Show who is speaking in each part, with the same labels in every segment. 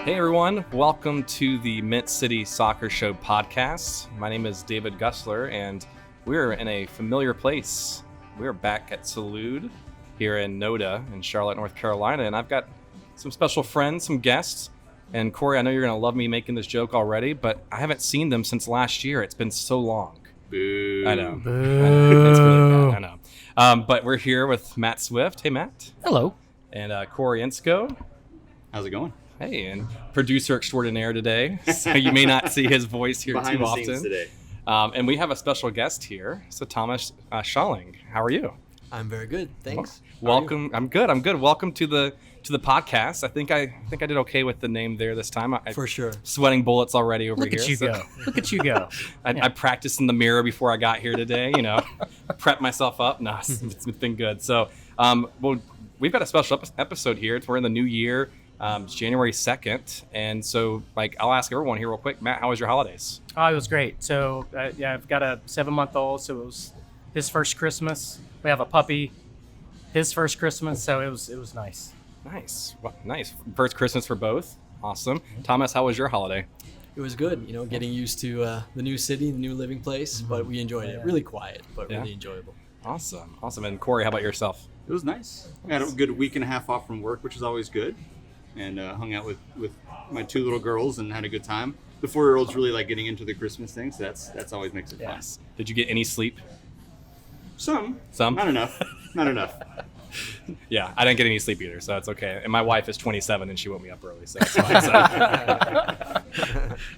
Speaker 1: Hey everyone, welcome to the Mint City Soccer Show podcast. My name is David Gussler and we're in a familiar place. We're back at Salud here in Noda in Charlotte, North Carolina, and I've got some special friends, some guests. And Corey, I know you're going to love me making this joke already, but I haven't seen them since last year. It's been so long.
Speaker 2: Boo.
Speaker 1: I know. It's really bad. I know. But we're here with Matt Swift. Hey, Matt.
Speaker 3: Hello.
Speaker 1: And Corey Insko.
Speaker 2: How's it going?
Speaker 1: Hey, and producer extraordinaire today. So you may not see his voice here
Speaker 2: Behind
Speaker 1: too
Speaker 2: the
Speaker 1: often.
Speaker 2: scenes today.
Speaker 1: And we have a special guest here. So Thomas Schaling. How are you?
Speaker 3: I'm very good. Thanks.
Speaker 1: Welcome. I'm good. Welcome to the podcast. I think I did okay with the name there this time.
Speaker 3: For sure.
Speaker 1: Sweating bullets already over
Speaker 3: Look
Speaker 1: here.
Speaker 3: At you go. Look at you go.
Speaker 1: I practiced in the mirror before I got here today. Prep myself up. No, it's been good. So, we've got a special episode here. We're in the new year. It's January 2nd, and so I'll ask everyone here real quick. Matt, how was your holidays?
Speaker 4: Oh, it was great. So I've got a 7-month-old, so it was his first Christmas. We have a puppy, his first Christmas, so it was nice.
Speaker 1: Nice. Well, nice. First Christmas for both. Awesome. Thomas, how was your holiday?
Speaker 3: It was good. Getting used to the new city, the new living place, but we enjoyed it. Really quiet, but really enjoyable.
Speaker 1: Awesome. And Corey, how about yourself?
Speaker 2: It was nice. I had a good week and a half off from work, which is always good. And hung out with my two little girls and had a good time. The 4-year-old's really getting into the Christmas thing, so that's always makes it fun.
Speaker 1: Yes. Did you get any sleep?
Speaker 2: Some.
Speaker 1: Some?
Speaker 2: Not enough. Not enough.
Speaker 1: Yeah, I didn't get any sleep either, so that's okay. And my wife is 27 and she woke me up early, so that's fine.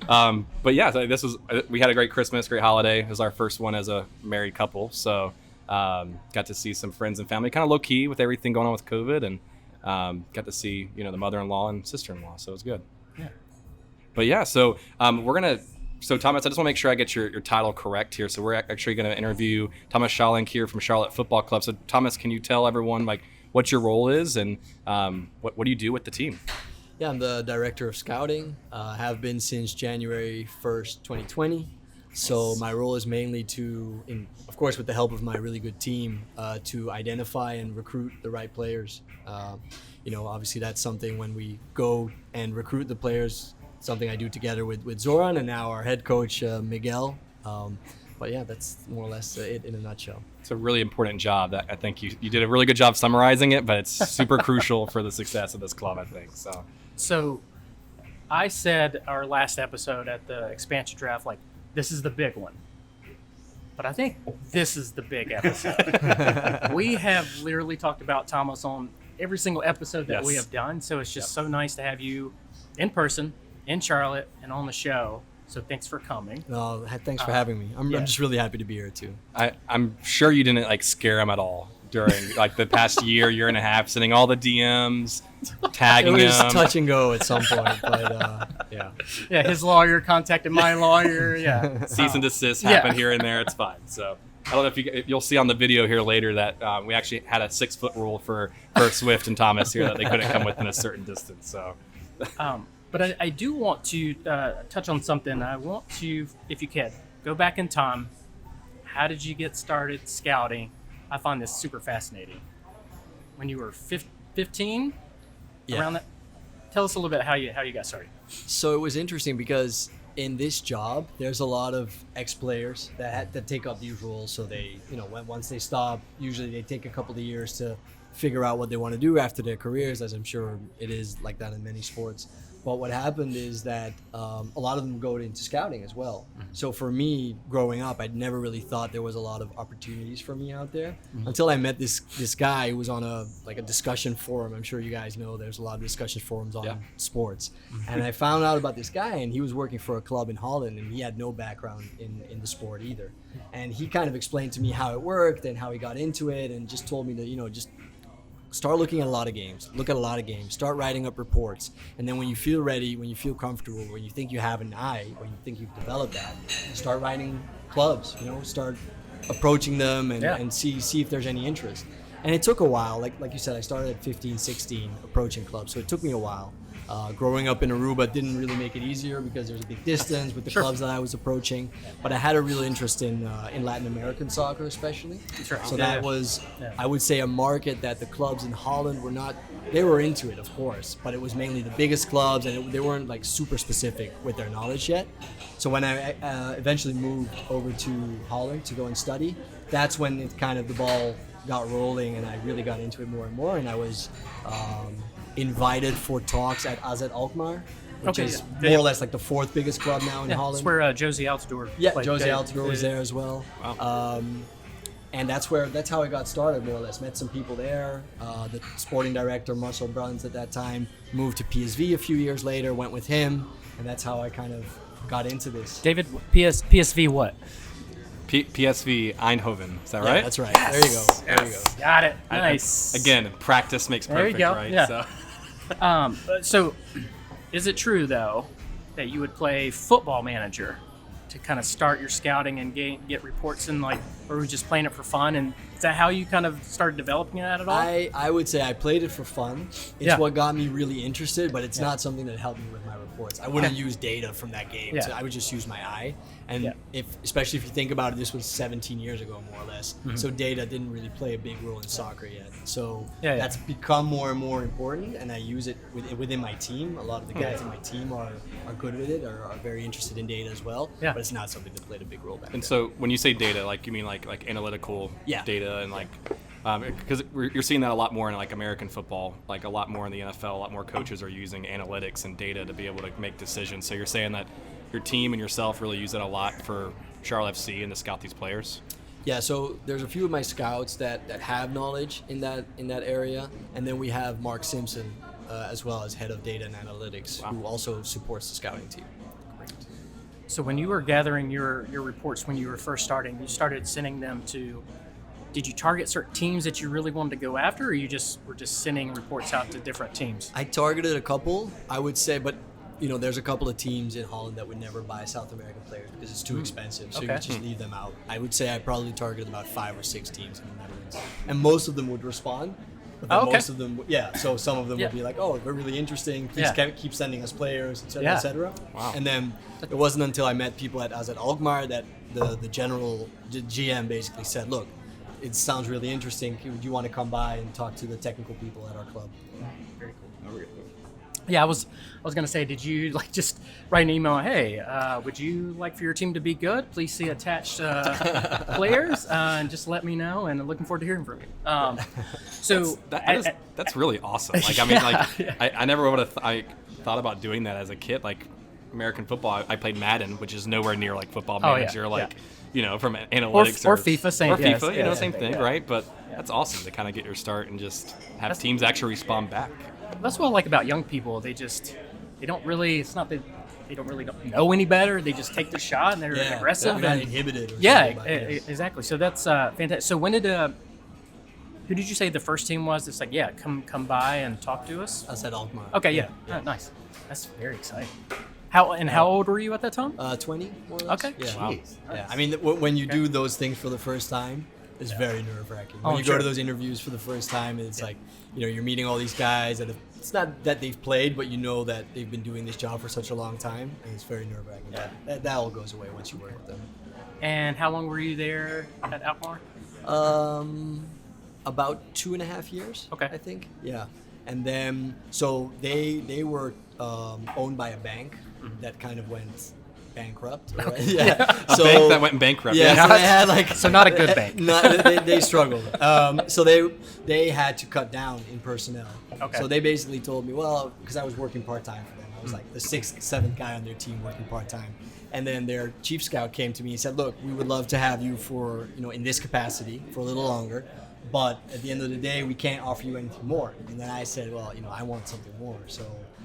Speaker 1: So. But yeah, so we had a great Christmas, great holiday. It was our first one as a married couple, so got to see some friends and family, kind of low key with everything going on with COVID, and got to see the mother-in-law and sister-in-law, so it was good.
Speaker 4: Yeah.
Speaker 1: But yeah, so So Thomas, I just want to make sure I get your title correct here. So we're actually going to interview Thomas Schaling here from Charlotte Football Club. So Thomas, can you tell everyone what your role is and what do you do with the team?
Speaker 3: Yeah, I'm the director of scouting. Have been since January 1st, 2020. So my role is mainly of course, with the help of my really good team, to identify and recruit the right players. Obviously that's something when we go and recruit the players, something I do together with Zoran and now our head coach, Miguel. But yeah, that's more or less it in a nutshell.
Speaker 1: It's a really important job that I think you did a really good job summarizing it, but it's super crucial for the success of this club, I think.
Speaker 4: So I said our last episode at the expansion draft, this is the big one. But I think this is the big episode. We have literally talked about Thomas on every single episode that we have done. So it's just so nice to have you in person, in Charlotte, and on the show. So thanks for coming.
Speaker 3: Thanks for having me. I'm just really happy to be here too.
Speaker 1: I'm sure you didn't scare him at all during the past year and a half, sending all the DMs, tagging him.
Speaker 3: It was touch and go at some point, but yeah.
Speaker 4: Yeah, his lawyer contacted my lawyer. Yeah.
Speaker 1: Cease and desist happened here and there. It's fine. So I don't know if you'll see on the video here later that we actually had a 6-foot rule for Swift and Thomas here that they couldn't come within a certain distance. So.
Speaker 4: But I do want to touch on something. I want to, if you can, go back in time. How did you get started scouting? I find this super fascinating. When you were 15, around that, tell us a little bit how you got started.
Speaker 3: So it was interesting because in this job, there's a lot of ex-players that take up these roles. So they, once they stop, usually they take a couple of years to figure out what they want to do after their careers, as I'm sure it is like that in many sports. But what happened is that a lot of them go into scouting as well. Mm-hmm. So for me, growing up, I'd never really thought there was a lot of opportunities for me out there until I met this guy who was on a discussion forum. I'm sure you guys know there's a lot of discussion forums on sports. And I found out about this guy, and he was working for a club in Holland, and he had no background in the sport either. And he kind of explained to me how it worked and how he got into it, and just told me to, just start looking at a lot of games, start writing up reports. And then when you feel ready, when you feel comfortable, when you think you have an eye, when you think you've developed that, start writing clubs, start approaching them and see if there's any interest. And it took a while. Like you said, I started at 15, 16, approaching clubs. So it took me a while. Growing up in Aruba didn't really make it easier because there's a big distance with the clubs that I was approaching. But I had a real interest in Latin American soccer, especially.
Speaker 4: Right.
Speaker 3: So that was, I would say, a market that the clubs in Holland were not. They were into it, of course, but it was mainly the biggest clubs, and they weren't like super specific with their knowledge yet. So when I eventually moved over to Holland to go and study, that's when it kind of the ball got rolling, and I really got into it more and more. And I was invited for talks at AZ Alkmaar, which is more or less like the fourth biggest club now in Holland.
Speaker 4: That's where Josie Altidore played.
Speaker 3: Josie Altidore was there as well.
Speaker 1: Wow.
Speaker 3: And that's how I got started, more or less. Met some people there. The sporting director, Marcel Bruns, at that time, moved to PSV a few years later, went with him, and that's how I kind of got into this.
Speaker 4: David, PSV what?
Speaker 1: PSV Eindhoven. Is that
Speaker 3: Yeah,
Speaker 1: right?
Speaker 3: that's right. There you go. There you go.
Speaker 4: Got it. Nice.
Speaker 1: Again, practice makes
Speaker 4: There you
Speaker 1: perfect,
Speaker 4: go.
Speaker 1: right?
Speaker 4: Yeah.
Speaker 1: So.
Speaker 4: So, is it true though that you would play Football Manager to kind of start your scouting and get reports and or were you just playing it for fun? And is that how you kind of started developing that at all?
Speaker 3: I would say I played it for fun. It's what got me really interested, but it's not something that helped me with my reports. I wouldn't use data from that game.
Speaker 4: Yeah.
Speaker 3: So I would just use my eye. And especially if you think about it, this was 17 years ago, more or less.
Speaker 4: Mm-hmm.
Speaker 3: So data didn't really play a big role in soccer yet. So
Speaker 4: that's
Speaker 3: become more and more important, and I use it within my team. A lot of the guys in my team are good with it, or are very interested in data as well.
Speaker 4: Yeah.
Speaker 3: But it's not something that played a big role back then.
Speaker 1: And so when you say data, you mean like analytical data and because you're seeing that a lot more in American football, a lot more in the NFL. A lot more coaches are using analytics and data to be able to make decisions. So you're saying that your team and yourself really use it a lot for Charles FC and to scout these players?
Speaker 3: Yeah, so there's a few of my scouts that have knowledge in that area, and then we have Mark Simpson as well as head of data and analytics, who also supports the scouting team.
Speaker 4: So when you were gathering your reports when you were first starting, you started sending them to. Did you target certain teams that you really wanted to go after, or you were just sending reports out to different teams?
Speaker 3: I targeted a couple, I would say, but there's a couple of teams in Holland that would never buy South American players because it's too expensive. So you just leave them out. I would say I probably targeted about 5 or 6 teams in the Netherlands, and most of them would respond. But then most of them, so some of them would be like, "Oh, we're really interesting. Please keep sending us players, etc., etc."
Speaker 1: Wow.
Speaker 3: And then it wasn't until I met people at AZ Alkmaar that the GM basically said, "Look, it sounds really interesting. Do you want to come by and talk to the technical people at our club?"
Speaker 4: Very cool. Yeah, I was gonna say, did you just write an email? Hey, would you like for your team to be good? Please see attached players, and just let me know. And I'm looking forward to hearing from you. So
Speaker 1: that's really awesome. I never would have thought about doing that as a kid. American football, I played Madden, which is nowhere near Football Manager. From analytics
Speaker 4: or FIFA, same
Speaker 1: same thing, right? But that's awesome to kind of get your start and just have teams actually respond back.
Speaker 4: That's what I like about young people. They don't really. It's not that they don't really know any better. They just take the shot and they're aggressive.
Speaker 3: They're not
Speaker 4: and
Speaker 3: inhibited.
Speaker 4: Exactly. So that's fantastic. So when did who did you say the first team was? It's come by and talk to us.
Speaker 3: I said Alkmaar.
Speaker 4: Okay, yeah. Oh, nice. That's very exciting. How old were you at that time?
Speaker 3: 20, more or less.
Speaker 4: Okay.
Speaker 3: Yeah.
Speaker 1: Wow.
Speaker 3: Yeah. I mean, when you do those things for the first time, it's very nerve-wracking. When you go to those interviews for the first time, it's you're meeting all these guys, and it's not that they've played, but you know that they've been doing this job for such a long time, and it's very nerve-wracking. Yeah. That all goes away once you work with them.
Speaker 4: And how long were you there at Alkmaar?
Speaker 3: About 2.5 years.
Speaker 4: Okay.
Speaker 3: I think. Yeah. And then so they were owned by a bank that kind of went bankrupt. Right? Yeah.
Speaker 1: A bank that went bankrupt.
Speaker 3: Yeah. So they had
Speaker 4: so not a good bank.
Speaker 3: They struggled. So they had to cut down in personnel.
Speaker 4: Okay.
Speaker 3: So they basically told me, well, because I was working part-time for them. I was like the 6th, 7th guy on their team working part-time. And then their chief scout came to me and said, look, we would love to have you for, in this capacity for a little longer. But at the end of the day, we can't offer you anything more. And then I said, well, I want something more. So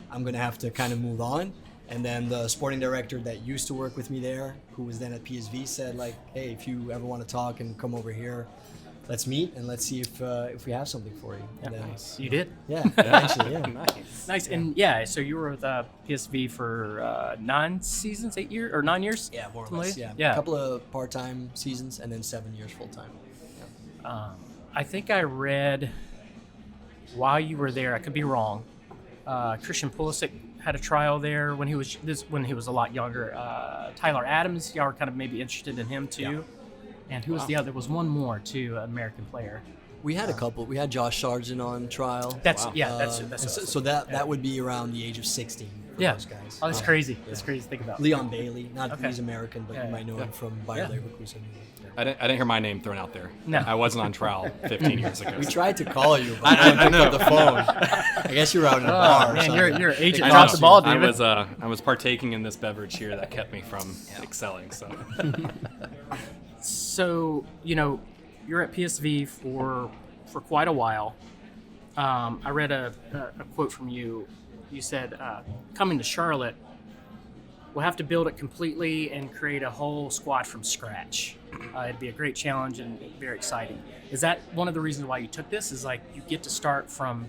Speaker 3: I'm going to have to kind of move on. And then the sporting director that used to work with me there, who was then at PSV, said, hey, if you ever want to talk and come over here, let's meet and let's see if we have something for you.
Speaker 4: Yeah,
Speaker 3: then,
Speaker 4: nice. You did?
Speaker 3: Yeah, eventually, yeah.
Speaker 4: Nice. And so you were with PSV for 9 seasons, 8 years, or 9 years?
Speaker 3: Yeah, more or less. Yeah. A couple of part-time seasons and then 7 years full-time. Yeah.
Speaker 4: I think I read while you were there. I could be wrong. Christian Pulisic had a trial there when he was a lot younger. Tyler Adams, y'all were kind of maybe interested in him too.
Speaker 3: Yeah.
Speaker 4: And who was the other? There was one more too, an American player.
Speaker 3: We had a couple. We had Josh Sargent on trial.
Speaker 4: That's
Speaker 1: Wow.
Speaker 4: that's
Speaker 3: That would be around the age of 16 for
Speaker 4: yeah.
Speaker 3: those guys.
Speaker 4: Oh, that's crazy. That's crazy to think about.
Speaker 3: Leon Bailey, not
Speaker 4: Okay.
Speaker 3: he's American, but you might know him from Bayer
Speaker 4: Yeah.
Speaker 3: Leverkusen.
Speaker 1: I didn't hear my name thrown out there.
Speaker 4: No.
Speaker 1: I wasn't on trial 15 years ago.
Speaker 3: We tried to call you, but
Speaker 1: I
Speaker 3: you picked
Speaker 1: know.
Speaker 3: up the phone. I guess you were out in a bar.
Speaker 4: Oh
Speaker 3: or
Speaker 4: man,
Speaker 3: something.
Speaker 4: your agent
Speaker 1: I
Speaker 4: dropped
Speaker 1: know.
Speaker 4: the ball,
Speaker 1: I
Speaker 4: David.
Speaker 1: was partaking in this beverage here that kept me from excelling. So
Speaker 4: So, you're at PSV for quite a while. I read a quote from you. You said, coming to Charlotte, we'll have to build it completely and create a whole squad from scratch. It'd be a great challenge and very exciting. Is that one of the reasons why you took this? Is like you get to start from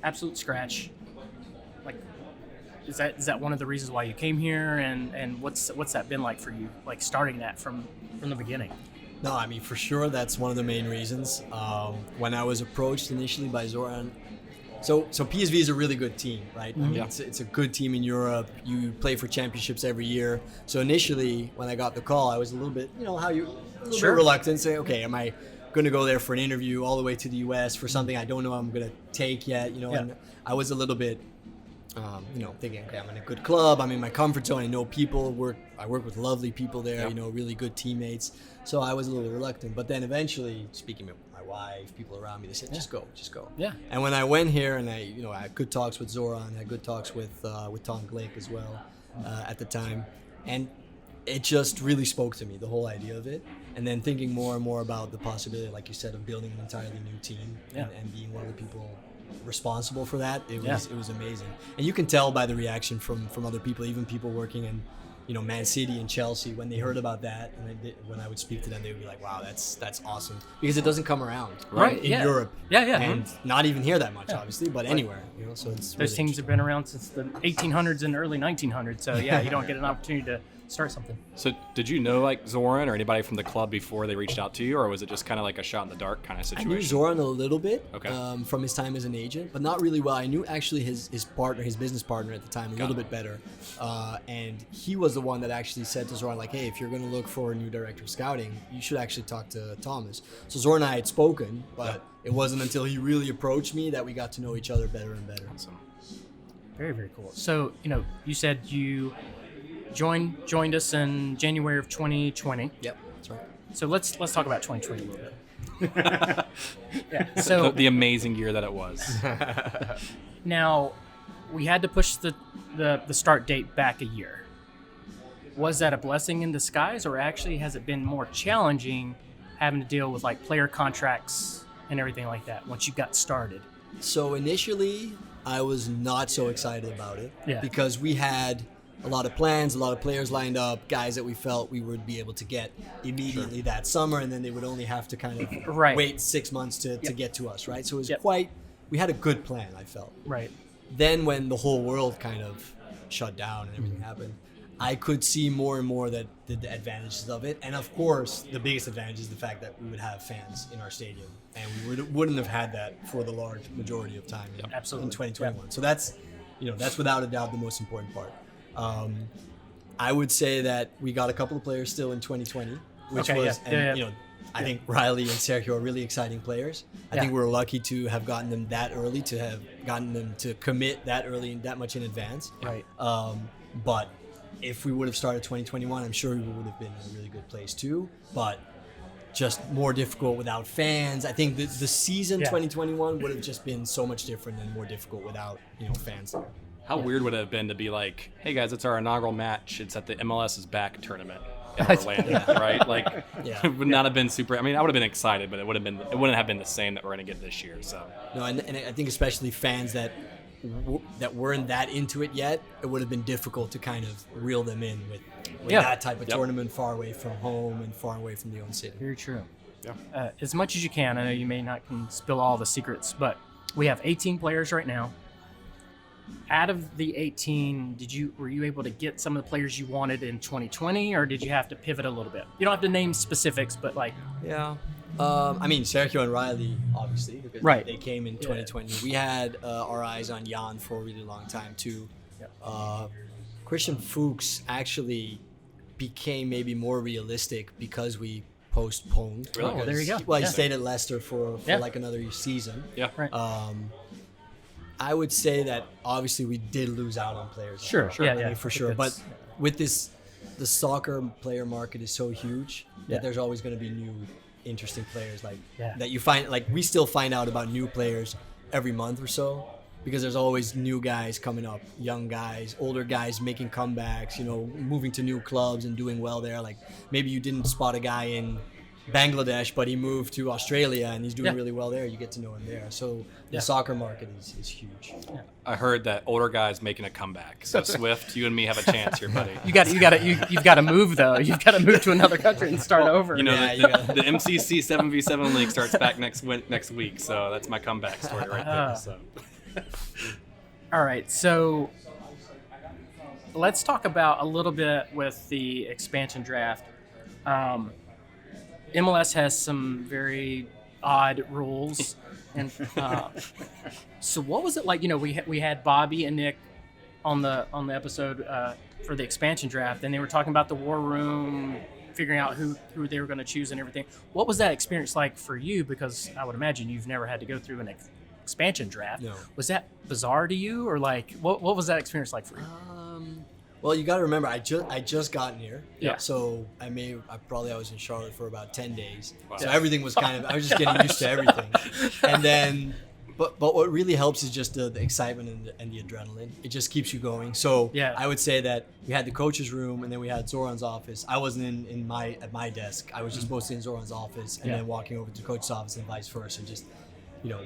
Speaker 4: absolute scratch? Like, is that one of the reasons why you came here? And what's that been like for you? Like starting that from the beginning?
Speaker 3: No, I mean, for sure, that's one of the main reasons. When I was approached initially by Zoran, so PSV is a really good team, right? I mean,
Speaker 1: Yeah.
Speaker 3: it's a good team in Europe. You play for championships every year. So initially, when I got the call, I was a little bit, a little bit reluctant, saying, okay, am I going to go there for an interview all the way to the U.S. for something I don't know I'm going to take yet? And I was a little bit, thinking, okay, I'm in a good club. I'm in my comfort zone. I know people. I work with lovely people there.
Speaker 1: Yeah.
Speaker 3: Really good teammates. So I was a little reluctant. But then eventually, speaking with my wife, people around me, they said, just go.
Speaker 4: Yeah.
Speaker 3: And when I went here, and I had good talks with Zoran, had good talks with Tom Glake as well at the time, and it just really spoke to me, the whole idea of it. And then thinking more and more about the possibility, like you said, of building an entirely new team and being one of the people responsible for that, it was amazing. And you can tell by the reaction from other people, even people working in Man City and Chelsea, when they heard about that, and when I would speak to them, they would be like, wow, that's awesome, because it doesn't come around
Speaker 4: Right,
Speaker 3: in
Speaker 4: yeah.
Speaker 3: Europe,
Speaker 4: Yeah.
Speaker 3: and not even here that much, obviously, but anywhere, so it's
Speaker 4: Those
Speaker 3: really
Speaker 4: teams have been around since the 1800s and early 1900s. So yeah, you don't get an opportunity to start something.
Speaker 1: So did you know like Zoran or anybody from the club before they reached out to you, or was it just kind of like a shot in the dark kind of
Speaker 3: I
Speaker 1: situation?
Speaker 3: knew Zoran a little bit
Speaker 1: Okay.
Speaker 3: from his time as an agent, but not really well. I knew actually his partner, his business partner at the time, a little bit better. And he was the one that actually said to Zoran, like, hey, if you're going to look for a new director of scouting, you should actually talk to Thomas. So Zoran and I had spoken, but it wasn't until he really approached me that we got to know each other better and better.
Speaker 1: Awesome.
Speaker 4: Very, very cool. So, you said you joined us in January of 2020.
Speaker 3: Yep, that's right.
Speaker 4: So let's talk about 2020 a little bit. Yeah. So
Speaker 1: The amazing year that it was.
Speaker 4: now we had to push the start date back a year. Was that a blessing in disguise, or actually has it been more challenging having to deal with like player contracts and everything like that once you got started?
Speaker 3: So initially, I was not so excited about it because we had a lot of plans, a lot of players lined up, guys that we felt we would be able to get immediately that summer, and then they would only have to kind of wait 6 months to get to us, right? So it was we had a good plan, I felt.
Speaker 4: Right.
Speaker 3: Then when the whole world kind of shut down and everything happened, I could see more and more that the advantages of it. And of course, the biggest advantage is the fact that we would have fans in our stadium, and we wouldn't have had that for the large majority of time
Speaker 4: Absolutely.
Speaker 3: in 2021. So that's without a doubt the most important part. I would say that we got a couple of players still in 2020, which I think Riley and Sergio are really exciting players. I think we're lucky to have gotten them that early, to have gotten them to commit that early and that much in advance.
Speaker 4: Right.
Speaker 3: But if we would have started 2021, I'm sure we would have been in a really good place too. But just more difficult without fans. I think the season 2021 would have just been so much different and more difficult without fans there.
Speaker 1: How weird would it have been to be like, hey guys, it's our inaugural match. It's at the MLS is Back tournament in Orlando, right? Like, it would not have been super. I mean, I would have been excited, but it wouldn't have been the same that we're going to get this year. So
Speaker 3: no, and I think especially fans that weren't that into it yet, it would have been difficult to kind of reel them in with that type of tournament, far away from home and far away from the own city.
Speaker 4: Very true.
Speaker 1: Yeah.
Speaker 4: As much as you can. I know you may not can spill all the secrets, but we have 18 players right now. Out of the 18, were you able to get some of the players you wanted in 2020, or did you have to pivot a little bit? You don't have to name specifics, but like
Speaker 3: I mean, Sergio and Riley, obviously, because
Speaker 4: Right.
Speaker 3: they came in 2020. We had our eyes on Jan for a really long time, too. Christian Fuchs actually became maybe more realistic because we postponed.
Speaker 1: Really?
Speaker 4: Oh, there you go.
Speaker 3: Well, he
Speaker 4: Yeah.
Speaker 3: stayed at Leicester for
Speaker 4: Yeah.
Speaker 3: like another season.
Speaker 1: Yeah.
Speaker 4: Right.
Speaker 3: I would say that obviously we did lose out on players.
Speaker 4: Sure,
Speaker 3: I
Speaker 4: yeah,
Speaker 3: mean,
Speaker 4: yeah.
Speaker 3: for
Speaker 4: I think
Speaker 3: sure. But
Speaker 4: that's-
Speaker 3: with this, the soccer player market is so huge
Speaker 4: Yeah.
Speaker 3: that there's always going to be new, interesting players
Speaker 4: Yeah.
Speaker 3: that you find. Like we still find out about new players every month or so because there's always new guys coming up, young guys, older guys making comebacks. You know, moving to new clubs and doing well there. Like maybe you didn't spot a guy in Bangladesh, but he moved to Australia and he's doing
Speaker 4: Yeah.
Speaker 3: really well there. You get to know him there. So the
Speaker 4: Yeah.
Speaker 3: soccer market is huge.
Speaker 1: I heard that older guys making a comeback. So Swift, you and me have a chance here, buddy.
Speaker 4: You've got to move though. You've got to move to another country and start over.
Speaker 1: You know,
Speaker 3: Yeah,
Speaker 1: the,
Speaker 3: you
Speaker 1: the,
Speaker 3: gotta-
Speaker 1: the MCC 7v7 league starts back next week, so that's my comeback story right there. So
Speaker 4: All right, so let's talk about a little bit with the expansion draft. MLS has some very odd rules, and so what was it like? You know, we had Bobby and Nick on the episode for the expansion draft, and they were talking about the war room, figuring out who they were going to choose and everything. What was that experience like for you? Because I would imagine you've never had to go through an expansion draft.
Speaker 3: No.
Speaker 4: Was that bizarre to you, or like what was that experience like for you?
Speaker 3: Well, you got to remember, I just gotten here.
Speaker 4: Yeah.
Speaker 3: So I was in Charlotte for about 10 days.
Speaker 1: Wow.
Speaker 3: So everything was I was just getting used to everything. And then, but what really helps is just the excitement and the adrenaline. It just keeps you going. So
Speaker 4: Yeah.
Speaker 3: I would say that we had the coach's room and then we had Zoran's office. I wasn't at my desk. I was just mostly in Zoran's office and
Speaker 4: Yeah.
Speaker 3: then walking over to the coach's office and vice versa. Just, you know,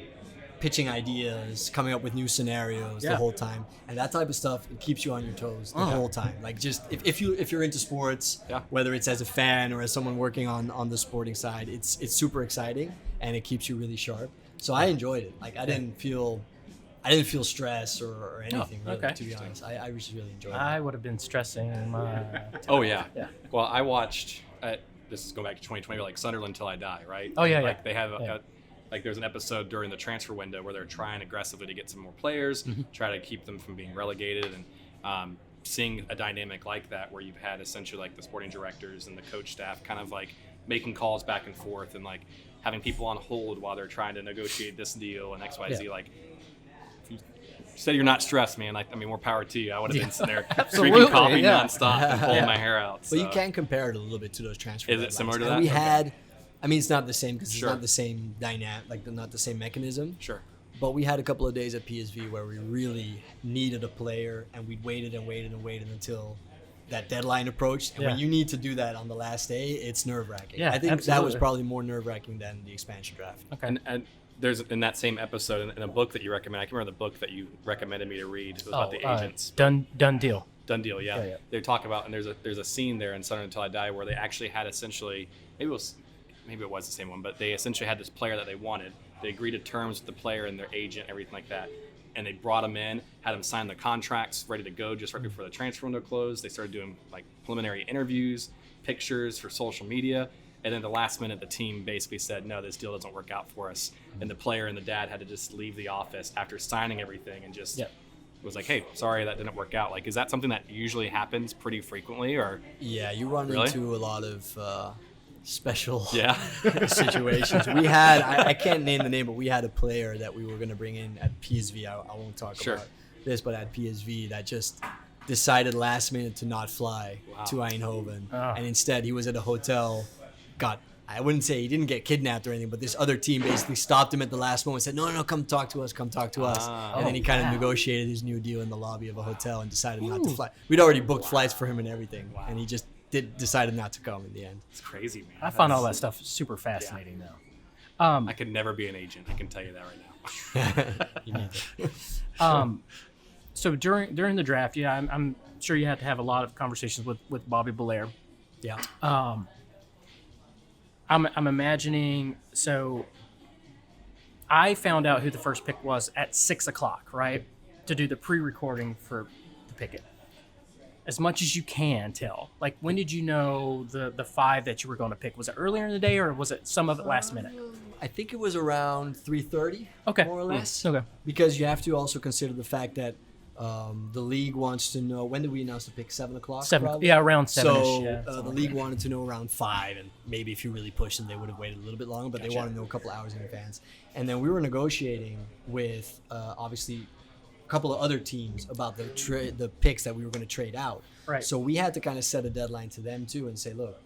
Speaker 3: pitching ideas, coming up with new scenarios
Speaker 4: Yeah.
Speaker 3: the whole time, and that type of stuff, it keeps you on your toes the
Speaker 4: Uh-huh.
Speaker 3: whole time. Like just if you're into sports,
Speaker 1: Yeah.
Speaker 3: whether it's as a fan or as someone working on the sporting side, it's super exciting and it keeps you really sharp. So I enjoyed it. Like I didn't feel stress or anything really,
Speaker 4: okay.
Speaker 3: to be honest. I just really enjoyed
Speaker 4: I
Speaker 3: it.
Speaker 4: would have been stressing my.
Speaker 1: Oh yeah.
Speaker 4: Yeah.
Speaker 1: Well, I watched. This is going back to 2020, like Sunderland Till I Die, right?
Speaker 4: Oh, yeah,
Speaker 1: Like
Speaker 4: yeah.
Speaker 1: they have
Speaker 4: Yeah.
Speaker 1: like there's an episode during the transfer window where they're trying aggressively to get some more players, try to keep them from being relegated, and seeing a dynamic like that where you've had essentially like the sporting directors and the coach staff kind of like making calls back and forth and like having people on hold while they're trying to negotiate this deal and XYZ.
Speaker 4: Yeah.
Speaker 1: Like, if you said you're not stressed, man. Like, I mean, more power to you. I would have been sitting there
Speaker 4: Absolutely,
Speaker 1: drinking coffee
Speaker 4: yeah.
Speaker 1: nonstop and pulling
Speaker 4: Yeah.
Speaker 1: my hair out.
Speaker 3: But you
Speaker 1: so.
Speaker 3: can compare it a little bit to those transfer
Speaker 1: Is it
Speaker 3: deadlines.
Speaker 1: similar to
Speaker 3: And
Speaker 1: that?
Speaker 3: we
Speaker 1: Okay.
Speaker 3: had, I mean, it's not the same because
Speaker 1: Sure.
Speaker 3: it's not the same dynamic, like not the same mechanism.
Speaker 1: Sure.
Speaker 3: But we had a couple of days at PSV where we really needed a player, and we waited until that deadline approached. And
Speaker 4: Yeah.
Speaker 3: when you need to do that on the last day, it's nerve-wracking.
Speaker 4: Yeah,
Speaker 3: I think that was
Speaker 4: absolutely.
Speaker 3: probably more nerve-wracking than the expansion draft.
Speaker 4: Okay.
Speaker 1: And there's in that same episode in a book that you recommend. I can remember the book that you recommended me to read. It was about the agents.
Speaker 4: Done deal.
Speaker 1: Done deal. Yeah.
Speaker 4: Yeah.
Speaker 1: They talk about and there's a scene there in Sunderland Until I Die where they actually had essentially maybe it was the same one, but they essentially had this player that they wanted. They agreed to terms with the player and their agent, everything like that. And they brought him in, had him sign the contracts, ready to go just right before the transfer window closed. They started doing like preliminary interviews, pictures for social media. And then at the last minute, the team basically said, no, this deal doesn't work out for us. And the player and the dad had to just leave the office after signing everything and just was like, hey, sorry, that didn't work out. Like, is that something that usually happens pretty frequently or?
Speaker 3: Yeah, you run
Speaker 1: Really?
Speaker 3: into a lot of special
Speaker 1: Yeah.
Speaker 3: situations. We had, I can't name the name, but we had a player that we were going to bring in at PSV. I won't talk
Speaker 1: Sure.
Speaker 3: about this, but at PSV that just decided last minute to not fly
Speaker 1: Wow.
Speaker 3: to Eindhoven.
Speaker 4: Oh.
Speaker 3: And instead he was at a hotel, I wouldn't say he didn't get kidnapped or anything, but this other team basically stopped him at the last moment and said, no, come talk to us.
Speaker 1: Ah.
Speaker 3: And then he kind of
Speaker 4: wow.
Speaker 3: negotiated his new deal in the lobby of a hotel and decided not to fly. We'd already booked flights for him and everything. And he just decided not to come in the end.
Speaker 1: It's crazy, man.
Speaker 4: I find all that stuff super fascinating though.
Speaker 1: I could never be an agent. I can tell you that right now.
Speaker 3: You need to.
Speaker 4: So during the draft, yeah, I'm sure you had to have a lot of conversations with Bobby Belair.
Speaker 3: Yeah.
Speaker 4: I'm imagining. So I found out who the first pick was at 6:00, right, to do the pre-recording for the picket. as much as you can tell. Like, when did you know the 5 that you were going to pick? Was it earlier in the day, or was it some of it last minute?
Speaker 3: I think it was around 3:30,
Speaker 4: Okay.
Speaker 3: more or less.
Speaker 4: Okay.
Speaker 3: Because you have to also consider the fact that the league wants to know, when did we announce the pick? 7 o'clock?
Speaker 4: 7,
Speaker 3: probably?
Speaker 4: yeah, around 7.
Speaker 3: So
Speaker 4: Yeah,
Speaker 3: the league wanted to know around 5, and maybe if you really pushed them, they would have waited a little bit longer, but they wanted to know a couple hours in advance. And then we were negotiating with, obviously, a couple of other teams about the picks that we were going to trade out.
Speaker 4: Right.
Speaker 3: So we had to kind of set a deadline to them, too, and say, look,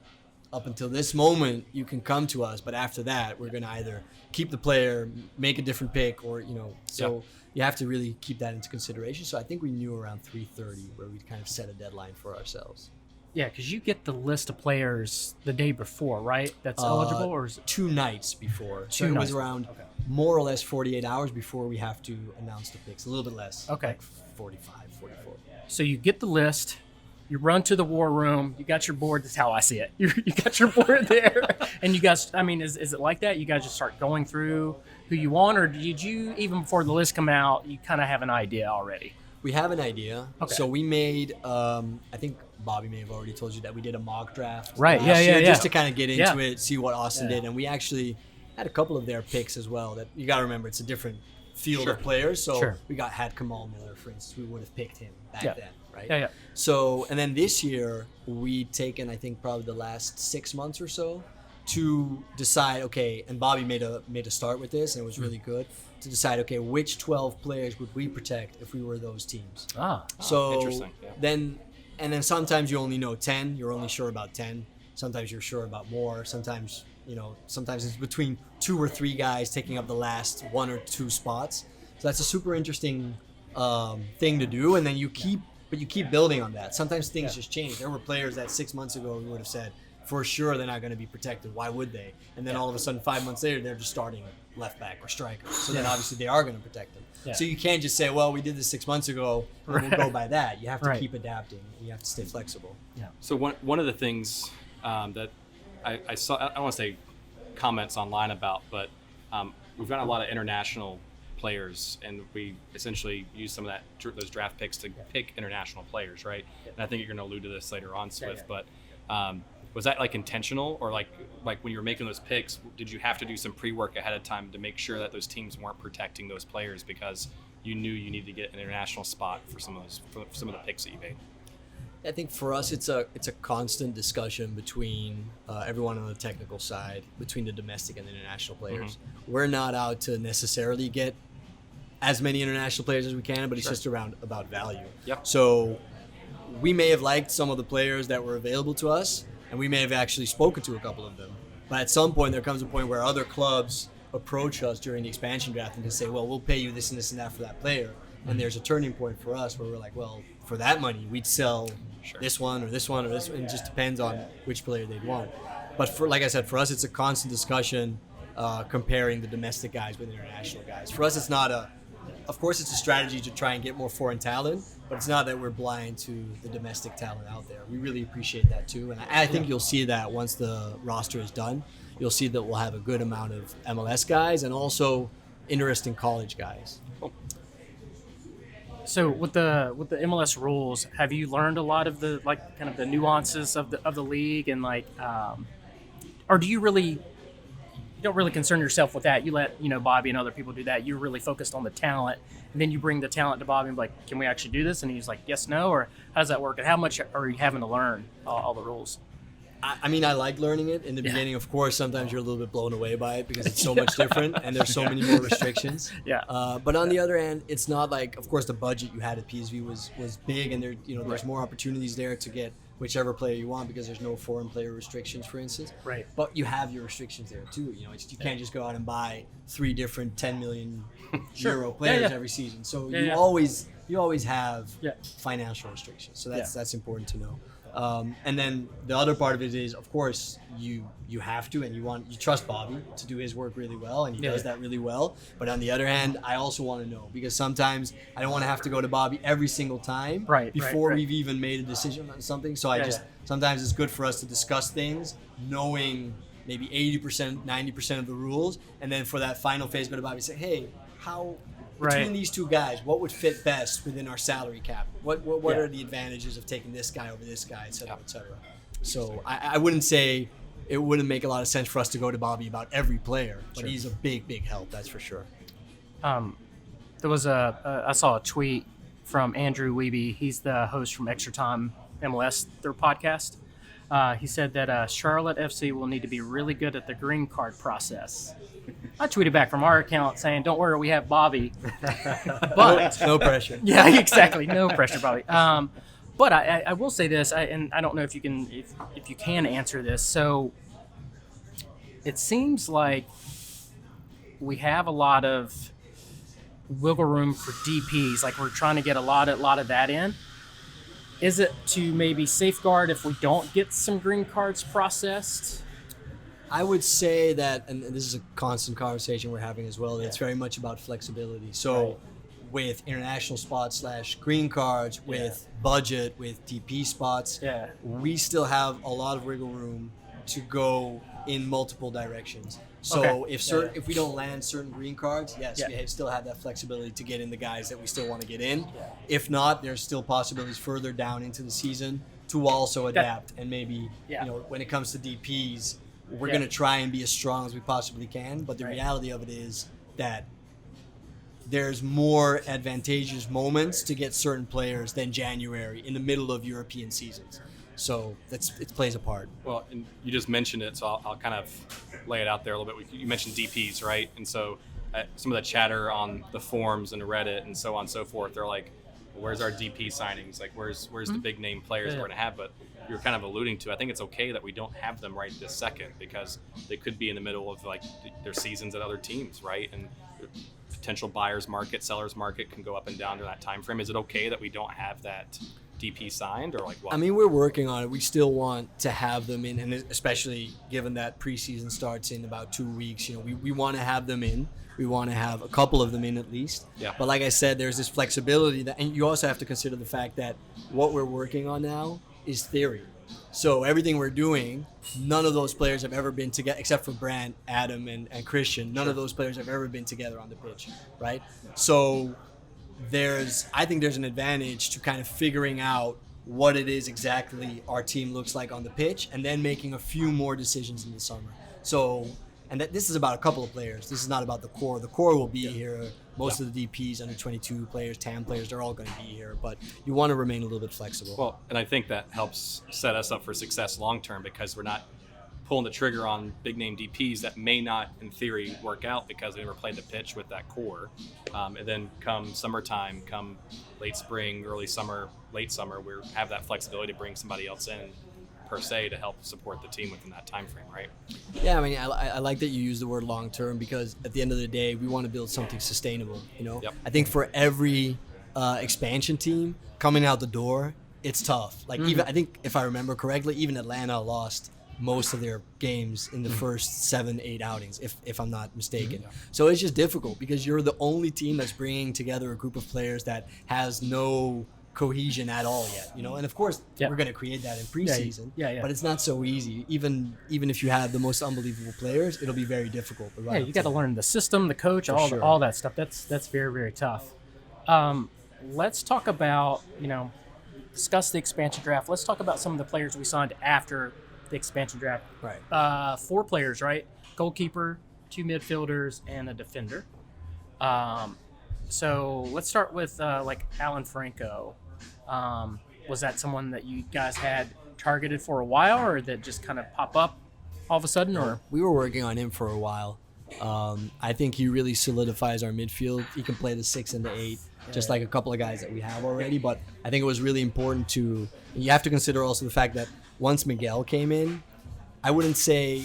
Speaker 3: up until this moment, you can come to us, but after that, we're going to either keep the player, make a different pick, or, so you have to really keep that into consideration. So I think we knew around 3:30 where we kind of set a deadline for ourselves.
Speaker 4: Yeah, because you get the list of players the day before, right? That's eligible, or is it
Speaker 3: 2 nights before. So
Speaker 4: 2
Speaker 3: it was
Speaker 4: nights.
Speaker 3: around
Speaker 4: Okay.
Speaker 3: more or less 48 hours before we have to announce the picks. A little bit less.
Speaker 4: Okay.
Speaker 3: Like 45, 44.
Speaker 4: So you get the list, you run to the war room, you got your board. That's how I see it. You got your board there, and you guys. I mean, is it like that? You guys just start going through who you want, or did you, even before the list come out, you kind of have an idea already?
Speaker 3: We have an idea.
Speaker 4: Okay.
Speaker 3: So we made, I think Bobby may have already told you that we did a mock draft.
Speaker 4: Right,
Speaker 3: last
Speaker 4: yeah,
Speaker 3: year,
Speaker 4: yeah.
Speaker 3: just to kind of get into
Speaker 4: Yeah.
Speaker 3: it, see what Austin
Speaker 4: Yeah.
Speaker 3: did. And we actually had a couple of their picks as well. That you got to remember, it's a different field
Speaker 1: Sure.
Speaker 3: of players. So
Speaker 4: Sure.
Speaker 3: we had Kamal Miller, for instance. We would have picked him back
Speaker 4: Yeah.
Speaker 3: then, right?
Speaker 4: Yeah, yeah.
Speaker 3: So, and then this year, we'd taken, I think, probably the last 6 months or so to decide, okay, and Bobby made a start with this, and it was really good, to decide, okay, which 12 players would we protect if we were those teams.
Speaker 4: Ah,
Speaker 3: So
Speaker 1: interesting, yeah.
Speaker 3: then sometimes you only know 10, you're only sure about 10. Sometimes you're sure about more. Sometimes, sometimes it's between 2 or 3 guys taking up the last 1 or 2 spots. So that's a super interesting thing to do. And then you keep building on that. Sometimes things just change. There were players that 6 months ago we would have said, for sure they're not going to be protected. Why would they? And then all of a sudden, 5 months later, they're just starting left back or striker. So then obviously they are going to protect them.
Speaker 4: Yeah.
Speaker 3: So you can't just say, well, we did this 6 months ago, and we'll go by that. You have to
Speaker 4: Right.
Speaker 3: keep adapting. You have to stay flexible.
Speaker 1: So one of the things that I saw, I don't want to say comments online about, but we've got a lot of international players, and we essentially use some of those draft picks to pick international players, right? And I think you're going to allude to this later on, Swift, but was that like intentional, or like when you were making those picks, did you have to do some pre-work ahead of time to make sure that those teams weren't protecting those players because you knew you needed to get an international spot for some of the picks that you made?
Speaker 3: I think for us, it's a constant discussion between everyone on the technical side, between the domestic and the international players. We're not out to necessarily get as many international players as we can, but it's just about value.
Speaker 1: Yep.
Speaker 3: So we may have liked some of the players that were available to us, and we may have actually spoken to a couple of them. But at some point, there comes a point where other clubs approach us during the expansion draft and can say, well, we'll pay you this and this and that for that player. And there's a turning point for us where we're like, well, for that money, we'd sell this one or this one or this one. It just depends on which player they'd want. But for, like I said, for us, it's a constant discussion comparing the domestic guys with international guys. For us, it's not of course, it's a strategy to try and get more foreign talent, but it's not that we're blind to the domestic talent out there. We really appreciate that too. And I think you'll see that once the roster is done. You'll see that we'll have a good amount of MLS guys and also interesting college guys.
Speaker 1: Cool.
Speaker 4: So with the MLS rules, have you learned a lot of the kind of the nuances of the league, and or do you don't really concern yourself with that? You let Bobby and other people do that. You're really focused on the talent, and then you bring the talent to Bobby and be like, can we actually do this? And he's like, yes, no, or how does that work? And how much are you having to learn all the rules?
Speaker 3: I mean, I like learning it. In the beginning, of course, sometimes you're a little bit blown away by it because it's so much different and there's so many more restrictions. But on the other hand, it's not like, of course, the budget you had at PSV was big, and there's more opportunities there to get whichever player you want because there's no foreign player restrictions, for instance.
Speaker 4: Right.
Speaker 3: But you have your restrictions there too. You can't just go out and buy 3 different 10 million euro players every season. So you always have financial restrictions. So that's important to know. And then the other part of it is, of course, you have to, and you trust Bobby to do his work really well, and he does that really well. But on the other hand, I also want to know, because sometimes I don't want to have to go to Bobby every single time before we've even made a decision on something. So sometimes it's good for us to discuss things, knowing maybe 80%, 90% of the rules, and then for that final phase, go to Bobby and say, hey, how between these two guys, what would fit best within our salary cap? What
Speaker 4: Yeah.
Speaker 3: are the advantages of taking this guy over this guy, et cetera, et cetera. So I wouldn't say it wouldn't make a lot of sense for us to go to Bobby about every player, but he's a big help, that's for sure.
Speaker 4: There was I saw a tweet from Andrew Wiebe. He's the host from Extra Time MLS, their podcast. He said that Charlotte FC will need to be really good at the green card process. I tweeted back from our account saying, "Don't worry, we have Bobby." But
Speaker 3: No pressure.
Speaker 4: yeah, exactly, no pressure, Bobby. But I will say this, and I don't know if you can if you can answer this. So it seems like we have a lot of wiggle room for DPs. Like we're trying to get a lot of that in. Is it to maybe safeguard if we don't get some green cards processed?
Speaker 3: I would say that, and this is a constant conversation we're having as well, it's very much about flexibility. So with international spots / green cards, with budget, with DP spots, we still have a lot of wiggle room to go in multiple directions. So if we don't land certain green cards, we still have that flexibility to get in the guys that we still want to get in. Yeah. If not, there's still possibilities further down into the season to also adapt and maybe when it comes to DPs, we're going to try and be as strong as we possibly can. But the reality of it is that there's more advantageous moments to get certain players than January in the middle of European seasons. So it plays a part.
Speaker 1: Well, and you just mentioned it, so I'll kind of lay it out there a little bit. You mentioned DPs, right? And so some of the chatter on the forums and Reddit and so on and so forth, they're like, where's our DP signings? Like, where's the big name players we're going to have? But you're kind of alluding to, I think it's okay that we don't have them right this second because they could be in the middle of like their seasons at other teams, right? And potential buyers market, sellers market can go up and down during that time frame. Is it okay that we don't have that DP signed or like what?
Speaker 3: I mean, we're working on it. We still want to have them in, and especially given that preseason starts in about 2 weeks, we want to have them in. We want to have a couple of them in at least.
Speaker 1: Yeah.
Speaker 3: But like I said, there's this flexibility that, and you also have to consider the fact that what we're working on now is theory. So everything we're doing, none of those players have ever been together, except for Brant, Adam, and Christian. None of those players have ever been together on the pitch, right? So I think there's an advantage to kind of figuring out what it is exactly our team looks like on the pitch and then making a few more decisions in the summer. So, and this is about a couple of players. This is not about the core. The core will be here. Most of the DPs, under 22 players, TAM players, they're all going to be here. But you want to remain a little bit flexible.
Speaker 1: Well, and I think that helps set us up for success long term because we're not pulling the trigger on big name DPs that may not, in theory, work out because they never played the pitch with that core. And then come summertime, come late spring, early summer, late summer, we have that flexibility to bring somebody else in per se to help support the team within that time frame, right?
Speaker 3: Yeah, I mean, I like that you use the word long term because at the end of the day, we want to build something sustainable.
Speaker 1: Yep.
Speaker 3: I think for every expansion team coming out the door, it's tough. Like even I think if I remember correctly, even Atlanta lost most of their games in the first 7-8 outings, if I'm not mistaken. So it's just difficult because you're the only team that's bringing together a group of players that has no cohesion at all yet, and of course we're going to create that in preseason, but it's not so easy. Even if you have the most unbelievable players, it'll be very difficult.
Speaker 4: You got to learn the system, the coach, all that stuff. That's very, very tough. Let's talk about discuss the expansion draft. Let's talk about some of the players we signed after the expansion draft.
Speaker 3: Right.
Speaker 4: 4 players, right? Goalkeeper, 2 midfielders, and a defender. So let's start with like Alan Franco. Was that someone that you guys had targeted for a while, or that just kind of pop up all of a sudden? Or
Speaker 3: we were working on him for a while. I think he really solidifies our midfield. He can play the 6 and the 8, just like a couple of guys that we have already. But I think it was really important to. You have to consider also the fact that once Miguel came in, I wouldn't say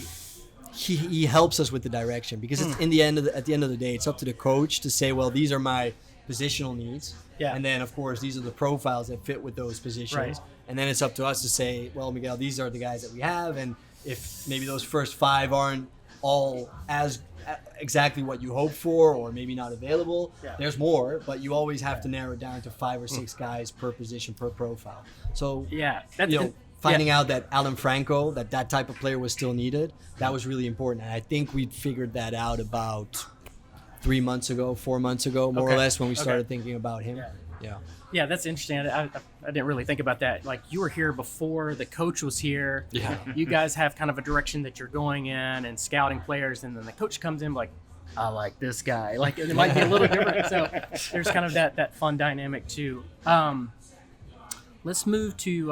Speaker 3: he helps us with the direction because it's at the end of the day, it's up to the coach to say, well, these are my positional needs. Yeah. And then, of course, these are the profiles that fit with those positions. Right. And then it's up to us to say, well, Miguel, these are the guys that we have. And if maybe those first 5 aren't all as exactly what you hope for or maybe not available, there's more. But you always have to narrow it down to 5 or 6 guys per position, per profile. So, finding out that Alan Franco, that type of player was still needed, that was really important. And I think we'd figured that out about 3 months ago, 4 months ago, more or
Speaker 4: Okay.
Speaker 3: less, when we
Speaker 4: Okay.
Speaker 3: started thinking about him.
Speaker 4: Yeah.
Speaker 3: Yeah.
Speaker 4: Yeah, that's interesting. I didn't really think about that. Like, you were here before the coach was here.
Speaker 1: Yeah.
Speaker 4: You guys have kind of a direction that you're going in and scouting players, and then the coach comes in like, I like this guy. Like, it might be a little different. So there's kind of that fun dynamic too. Let's move to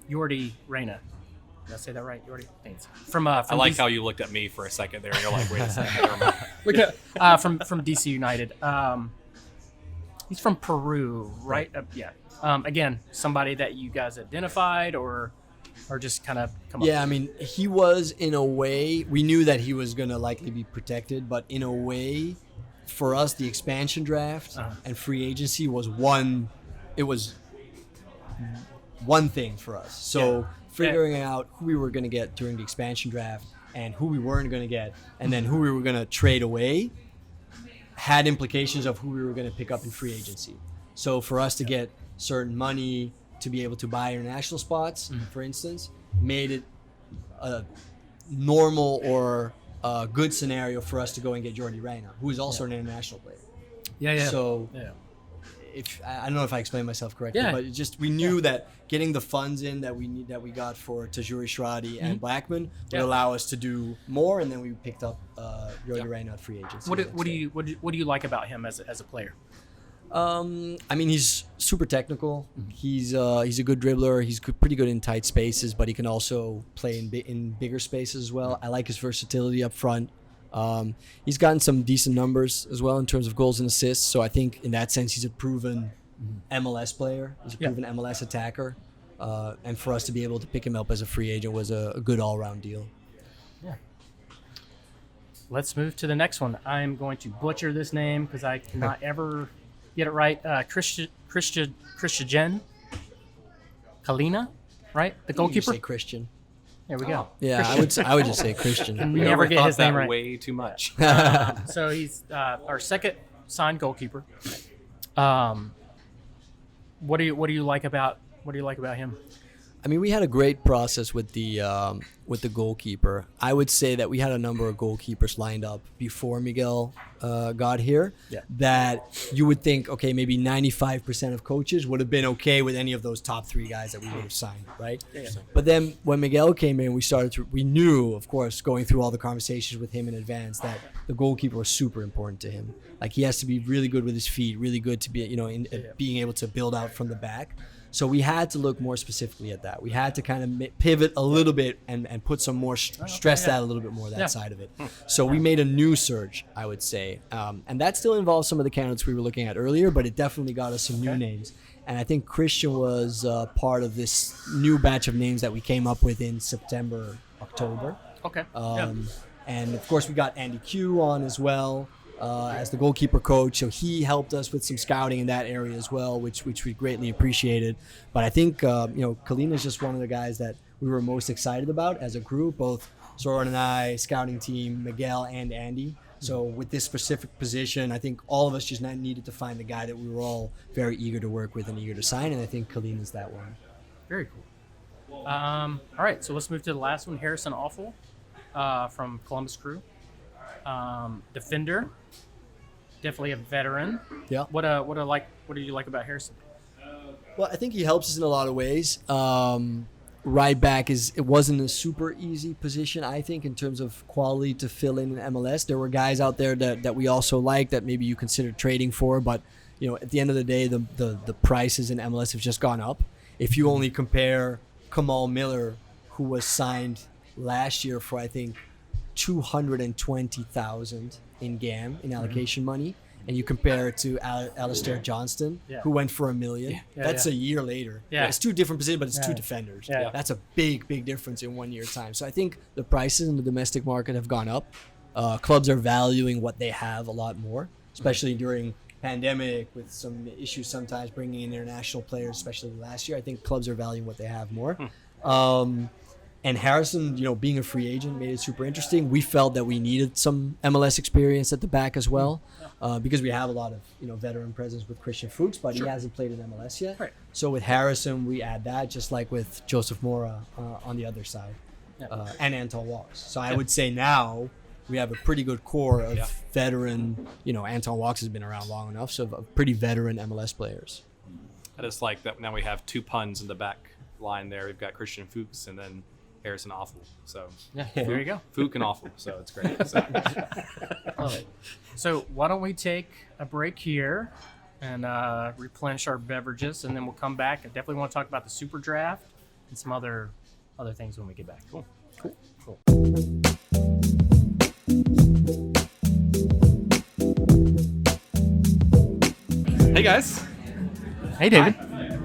Speaker 4: Jordi Reyna. Did I say that right, Jordi? Thanks. From
Speaker 1: I like
Speaker 4: DC
Speaker 1: how you looked at me for a second there. You're like, wait a second. Never mind.
Speaker 4: from DC United. He's from Peru, right? Yeah. Again, somebody that you guys identified or just kind of come up.
Speaker 3: Yeah, I mean, he was, in a way, we knew that he was going to likely be protected, but in a way, for us, the expansion draft and free agency was one thing for us. So figuring out who we were going to get during the expansion draft and who we weren't going to get, and then who we were going to trade away, had implications of who we were going to pick up in free agency. So for us to get certain money to be able to buy international spots, for instance, made it a normal or a good scenario for us to go and get Jordi Reyna, who is also an international player.
Speaker 4: Yeah.
Speaker 3: So
Speaker 4: Yeah.
Speaker 3: I don't know if I explained myself correctly,
Speaker 4: Yeah.
Speaker 3: but it just we knew that getting the funds in that we got for Tajuri Shradi and Blackman would allow us to do more, and then we picked up Jordi Reyna at free agency.
Speaker 4: What do you like about him as a player?
Speaker 3: I mean, he's super technical. He's a good dribbler. He's pretty good in tight spaces, but he can also play in bigger spaces as well. I like his versatility up front. He's gotten some decent numbers as well in terms of goals and assists. So I think in that sense, he's a proven MLS player. He's a proven MLS attacker. And for us to be able to pick him up as a free agent was a good all-round deal.
Speaker 4: Yeah. Let's move to the next one. I'm going to butcher this name because I cannot ever get it right. Christian Kalina, right? The
Speaker 3: You
Speaker 4: goalkeeper.
Speaker 3: say Christian.
Speaker 4: There we go.
Speaker 3: Yeah, I would just say Christian.
Speaker 4: Can
Speaker 1: We
Speaker 4: never get
Speaker 1: overthought
Speaker 4: his name
Speaker 1: that
Speaker 4: right.
Speaker 1: way too much.
Speaker 4: So he's our second signed goalkeeper. What do you like about him?
Speaker 3: I mean, we had a great process with the goalkeeper. I would say that we had a number of goalkeepers lined up before Miguel got here.
Speaker 4: Yeah.
Speaker 3: That you would think, okay, maybe 95% of coaches would have been okay with any of those top 3 guys that we would have signed, right?
Speaker 4: Yeah.
Speaker 3: But then when Miguel came in, we knew, of course, going through all the conversations with him in advance, that the goalkeeper was super important to him. Like, he has to be really good with his feet, really good to be, being able to build out from the back. So we had to look more specifically at that. We had to kind of pivot a little bit and put some more stress that a little bit more, that side of it. So we made a new search, I would say. And that still involves some of the candidates we were looking at earlier, but it definitely got us some new names. And I think Christian was part of this new batch of names that we came up with in September, October.
Speaker 4: Okay.
Speaker 3: And of course, we got Andy Q on as well. As the goalkeeper coach, so he helped us with some scouting in that area as well, which we greatly appreciated. But I think Kalina is just one of the guys that we were most excited about as a group, both Soren and I, scouting team, Miguel and Andy. So with this specific position, I think all of us just needed to find the guy that we were all very eager to work with and eager to sign, and I think Kalina is that one.
Speaker 4: Very cool. All right, so let's move to the last one. Harrison Awful from Columbus Crew. Defender, definitely a veteran.
Speaker 3: Yeah.
Speaker 4: What do you like about Harrison?
Speaker 3: Well, I think he helps us in a lot of ways. Right back it wasn't a super easy position, I think, in terms of quality to fill in MLS. There were guys out there that we also liked that maybe you consider trading for, but at the end of the day, the prices in MLS have just gone up. If you only compare Kamal Miller, who was signed last year for, I think, $220,000 in GAM in allocation money, and you compare it to Alistair Johnston, who went for $1 million. That's a year later.
Speaker 4: Yeah.
Speaker 3: It's 2 different positions, but it's 2 defenders.
Speaker 4: Yeah.
Speaker 3: That's a big difference in 1 year time. So I think the prices in the domestic market have gone up. Clubs are valuing what they have a lot more, especially during pandemic with some issues sometimes bringing in international players, especially last year. I think clubs are valuing what they have more. And Harrison, being a free agent made it super interesting. We felt that we needed some MLS experience at the back as well, because we have a lot of veteran presence with Christian Fuchs, but he hasn't played in MLS yet.
Speaker 4: Right.
Speaker 3: So with Harrison, we add that, just like with Joseph Mora on the other side, and Anton Walks. So I would say now we have a pretty good core of
Speaker 1: Yeah.
Speaker 3: veteran. Anton Walks has been around long enough, so of pretty veteran MLS players.
Speaker 1: I just like that now we have 2 puns in the back line there. We've got Christian Fuchs and then Harrison Awful. So
Speaker 4: Yeah, there you go.
Speaker 1: Fuchs and Awful. So it's great. So,
Speaker 4: Love it. So why don't we take a break here and replenish our beverages, and then we'll come back. I definitely want to talk about the Super Draft and some other things when we get back. Cool.
Speaker 1: hey guys,
Speaker 4: Hey, David.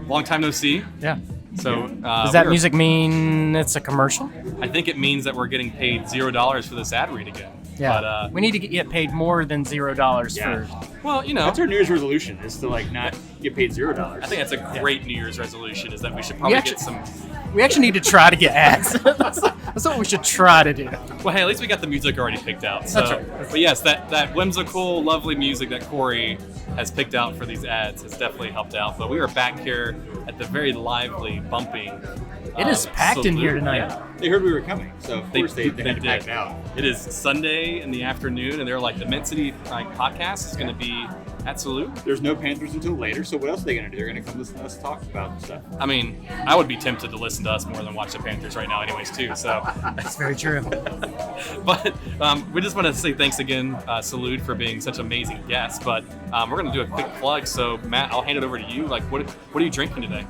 Speaker 1: long time no see.
Speaker 4: Yeah.
Speaker 1: So
Speaker 4: Does that music mean it's a commercial?
Speaker 1: I think it means that we're getting paid $0 for this ad read again.
Speaker 4: Yeah.
Speaker 1: But
Speaker 4: we need to get paid more than $0
Speaker 2: Yeah.
Speaker 4: for.
Speaker 1: well,
Speaker 2: That's our New Year's resolution, is to like not get paid $0.
Speaker 1: I think that's a great New Year's resolution. Is that we should probably
Speaker 4: actually-
Speaker 1: get some.
Speaker 4: We actually need to try to get ads. That's what we should try to do.
Speaker 1: Well, hey, at least we got the music already picked out. So,
Speaker 4: That's right.
Speaker 1: But yes, that whimsical, lovely music that Corey has picked out for these ads has definitely helped out. But we are back here at the very lively, bumping.
Speaker 4: It is packed in here tonight.
Speaker 1: Yeah.
Speaker 2: They heard we were coming, so of course they had to
Speaker 1: did.
Speaker 2: pack it out.
Speaker 1: It is Sunday in the afternoon, and they're like, the Immensity podcast is going to be at Salute.
Speaker 2: There's no Panthers until later, so what else are they going to do? They're going to come listen to us talk about stuff.
Speaker 1: I mean, I would be tempted to listen to us more than watch the Panthers right now, anyways, too. So,
Speaker 4: That's very true.
Speaker 1: but we just want to say thanks again, Salute, for being such amazing guests. But we're going to do a quick plug. So, Matt, I'll hand it over to you. Like, what are you drinking today?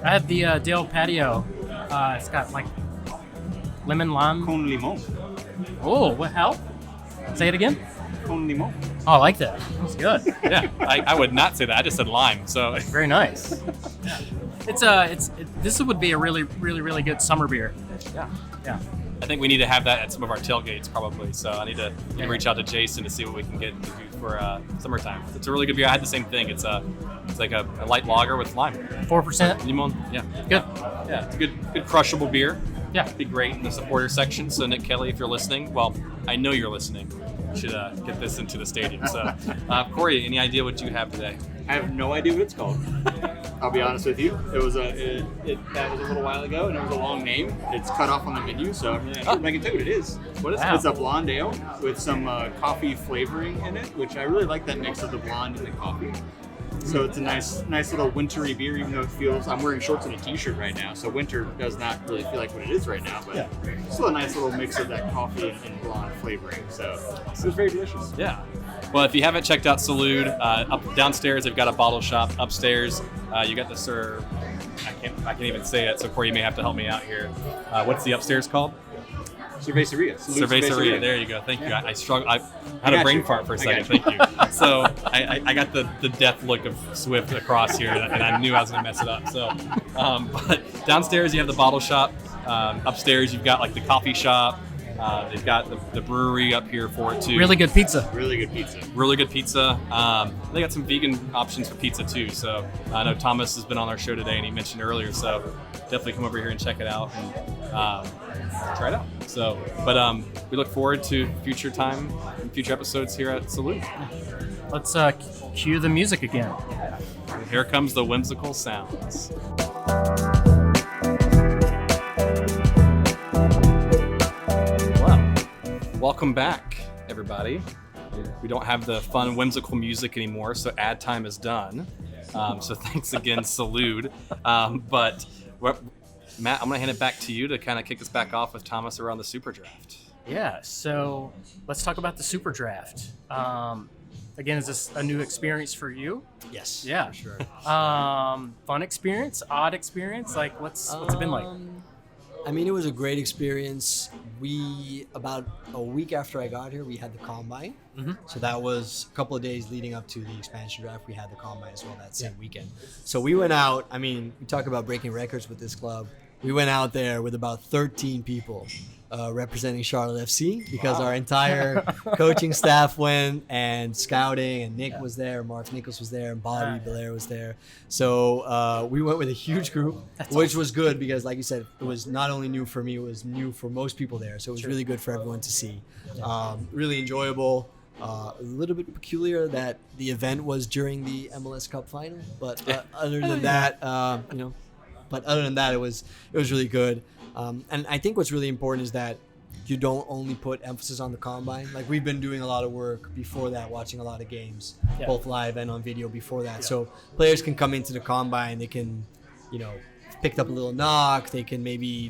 Speaker 4: I had the Dale Patio. It's got like lemon lime.
Speaker 2: Con limon.
Speaker 4: Oh, what? How? Say it again.
Speaker 2: Con limon.
Speaker 4: Oh, I like that. That's good.
Speaker 1: Yeah, I would not say that. I just said lime. So,
Speaker 4: Very nice. This would be a really, really, really good summer beer.
Speaker 1: yeah.
Speaker 4: Yeah.
Speaker 1: I think we need to have that at some of our tailgates probably. So I need to reach out to Jason to see what we can get to do for summertime. It's a really good beer. I had the same thing. It's like a light lager with lime.
Speaker 4: 4%.
Speaker 1: Limon. Yeah.
Speaker 4: Good.
Speaker 1: Yeah. It's a good crushable beer.
Speaker 4: Yeah.
Speaker 1: Be great in the supporter section. So Nick Kelly, if you're listening, well, I know you're listening. You should get this into the stadium. So Corey, any idea what you have today?
Speaker 2: I have no idea what it's called. I'll be honest with you. It was that was a little while ago, and it was a long name. It's cut off on the menu, so I'm really not sure if I can tell you what it is.
Speaker 1: What is
Speaker 4: Wow.
Speaker 2: It's a blonde ale with some coffee flavoring in it, which I really like that mix of the blonde and the coffee. So it's a nice little wintry beer, even though it feels. I'm wearing shorts and a t-shirt right now, so winter does not really feel like what it is right now. But still a nice little mix of that coffee and blonde flavoring. So it was very delicious.
Speaker 1: Yeah. Well, if you haven't checked out Salute, up downstairs they've got a bottle shop. Upstairs, you got the Sir. I can't even say it. So Corey, you may have to help me out here. What's the upstairs called?
Speaker 2: Cerveceria. Salute
Speaker 1: Cerveceria. There you go. Thank you. I struggled. I had
Speaker 2: got
Speaker 1: a brain
Speaker 2: you.
Speaker 1: fart for a
Speaker 2: I
Speaker 1: second.
Speaker 2: got you.
Speaker 1: Thank you. So I got the death look of Swift across here, and I knew I was gonna mess it up. So, but downstairs you have the bottle shop. Upstairs you've got like the coffee shop. They've got the brewery up here for it too.
Speaker 4: Really good pizza.
Speaker 2: Really good pizza.
Speaker 1: Really good pizza. They got some vegan options for pizza too. So I know Thomas has been on our show today, and he mentioned earlier. So definitely come over here and check it out and try it out. So, but we look forward to future time and future episodes here at Salute.
Speaker 4: Let's cue the music again.
Speaker 1: And here comes the whimsical sounds. Well, welcome back, everybody. We don't have the fun, whimsical music anymore, so ad time is done. So thanks again, Salute. But Matt, I'm going to hand it back to you to kind of kick us back off with Thomas around the Super Draft.
Speaker 4: Yeah, so let's talk about the Super Draft. Again, is this a new experience for you?
Speaker 3: Yes.
Speaker 4: Yeah.
Speaker 3: For sure.
Speaker 4: Fun experience, odd experience? Like, what's it been like?
Speaker 3: I mean, it was a great experience. About a week after I got here, we had the combine.
Speaker 4: Mm-hmm.
Speaker 3: So that was a couple of days leading up to the expansion draft. We had the combine as well that same weekend. So we went out. I mean, we talk about breaking records with this club. We went out there with about 13 people representing Charlotte FC because our entire coaching staff went, and scouting, and Nick was there, Mark Nichols was there, and Bobby Belair was there. So we went with a huge group, which was good because, like you said, it was not only new for me, it was new for most people there. So it was really good for everyone to see. Really enjoyable. A little bit peculiar that the event was during the MLS Cup final, but other than that, But other than that, it was really good. And I think what's really important is that you don't only put emphasis on the combine. Like we've been doing a lot of work before that, watching a lot of games, both live and on video before that. So players can come into the combine, they can, picked up a little knock. They can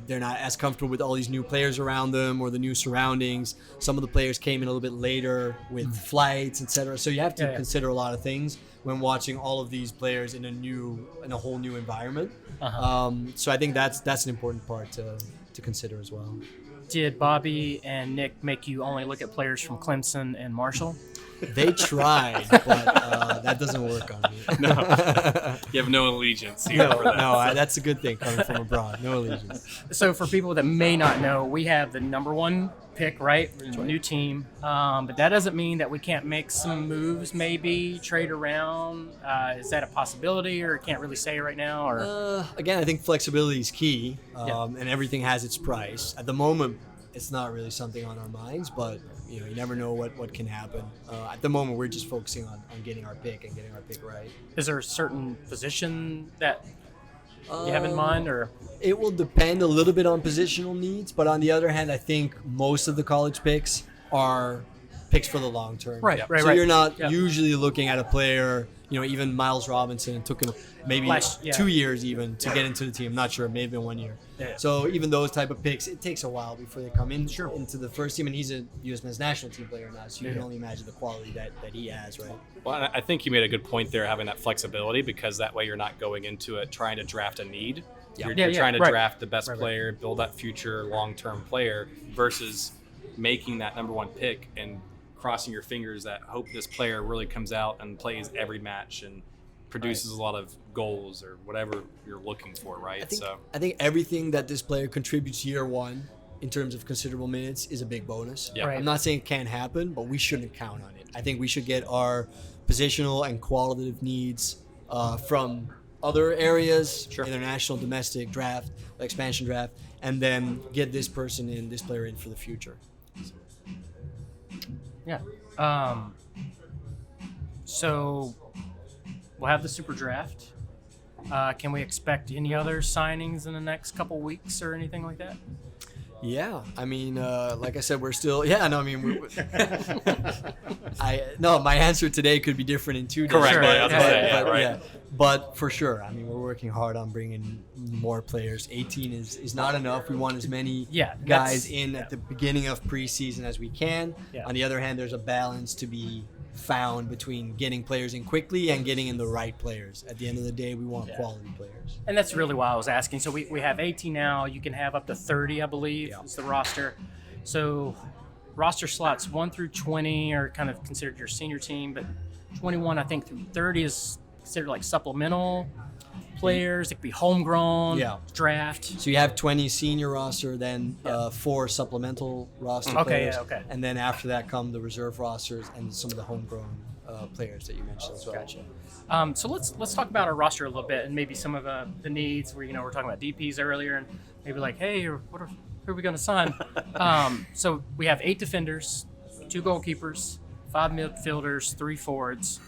Speaker 3: they're not as comfortable with all these new players around them or the new surroundings. Some of the players came in a little bit later with flights, etc. So you have to consider a lot of things when watching all of these players in a whole new environment. So I think that's an important part to consider as well.
Speaker 4: Did Bobby and Nick make you only look at players from Clemson and Marshall?
Speaker 3: They tried, but that doesn't work on me.
Speaker 1: No, you have no allegiance here for that.
Speaker 3: No, that's a good thing coming from abroad. No allegiance.
Speaker 4: So for people that may not know, we have the number 1 pick, right? New team. But that doesn't mean that we can't make some moves, maybe trade around. Is that a possibility, or can't really say right now? Or
Speaker 3: again, I think flexibility is key, and everything has its price. At the moment, it's not really something on our minds, but you never know what can happen. At the moment, we're just focusing on getting our pick and getting our pick right.
Speaker 4: Is there a certain position that you have in mind, or?
Speaker 3: It will depend a little bit on positional needs, but on the other hand, I think most of the college picks are picks for the long term.
Speaker 4: Right.
Speaker 3: So you're not usually looking at a player, even Miles Robinson took him maybe 2 years even to get into the team. I'm not sure, maybe 1 year.
Speaker 4: Yeah.
Speaker 3: So even those type of picks, it takes a while before they come in into the first team, and he's a U.S. men's national team player now, so you can only imagine the quality that he has, right?
Speaker 1: Well, I think you made a good point there, having that flexibility, because that way you're not going into it trying to draft a need. You're trying to draft the best player, build that future long-term player, versus making that number 1 pick and crossing your fingers that hope this player really comes out and plays every match and produces a lot of goals or whatever you're looking for, right?
Speaker 3: I think everything that this player contributes year 1 in terms of considerable minutes is a big bonus.
Speaker 1: Yeah.
Speaker 3: I'm not saying it can't happen, but we shouldn't count on it. I think we should get our positional and qualitative needs from other areas, international, domestic draft, expansion draft, and then get this player in for the future.
Speaker 4: Yeah. So we'll have the super draft. Can we expect any other signings in the next couple weeks or anything like that?
Speaker 3: Yeah, I mean, like I said, we're still. Yeah, no, I mean, my answer today could be different in 2 days.
Speaker 1: Correct.
Speaker 3: But for sure, I mean, we're working hard on bringing more players. 18 is not enough. We want as many guys in at the beginning of preseason as we can. On the other hand, there's a balance to be found between getting players in quickly and getting in the right players. At the end of the day, we want quality players.
Speaker 4: And that's really why I was asking. So we have 18 now. You can have up to 30, I believe, is the roster. So roster slots 1 through 20 are kind of considered your senior team, but 21, I think, through 30 is considered like supplemental players. It could be homegrown, draft.
Speaker 3: So you have 20 senior roster, then 4 supplemental roster players. And then after that come the reserve rosters and some of the homegrown players that you mentioned as well.
Speaker 4: Gotcha. So let's talk about our roster a little bit and maybe some of the needs where, we're talking about DPs earlier and maybe like, hey, who are we going to sign? So we have 8 defenders, 2 goalkeepers, 5 midfielders, 3 forwards.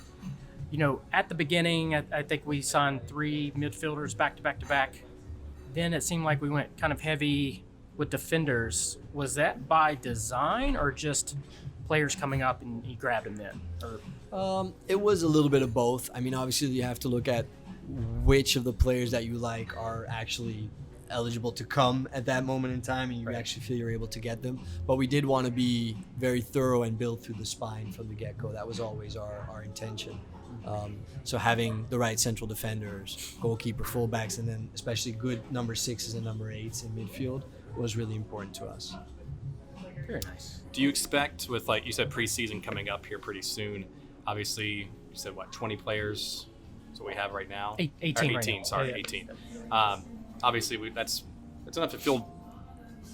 Speaker 4: At the beginning, I think we signed 3 midfielders back to back to back. Then it seemed like we went kind of heavy with defenders. Was that by design or just players coming up and you grabbed them then?
Speaker 3: It was a little bit of both. I mean, obviously you have to look at which of the players that you like are actually eligible to come at that moment in time and you actually feel you're able to get them. But we did want to be very thorough and build through the spine from the get-go. That was always our intention. So having the right central defenders, goalkeeper, fullbacks, and then especially good number 6s and number 8s in midfield was really important to us.
Speaker 4: Very nice.
Speaker 1: Do you expect, with like you said, preseason coming up here pretty soon? Obviously, you said 20 players? That's what we have right now.
Speaker 4: 18.
Speaker 1: 18. Sorry, 18. Obviously, that's enough to field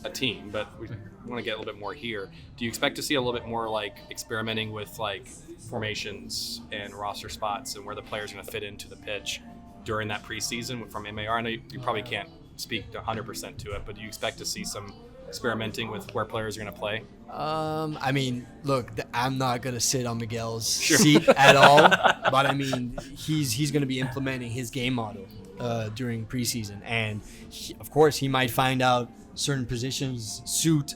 Speaker 1: a team, but we want to get a little bit more here. Do you expect to see a little bit more like experimenting with like formations and roster spots and where the players are going to fit into the pitch during that preseason from MAR? I know you probably can't speak 100% to it, but do you expect to see some experimenting with where players are going to play?
Speaker 3: I mean, look, I'm not going to sit on Miguel's seat at all, but I mean, he's going to be implementing his game model during preseason, and of course he might find out certain positions suit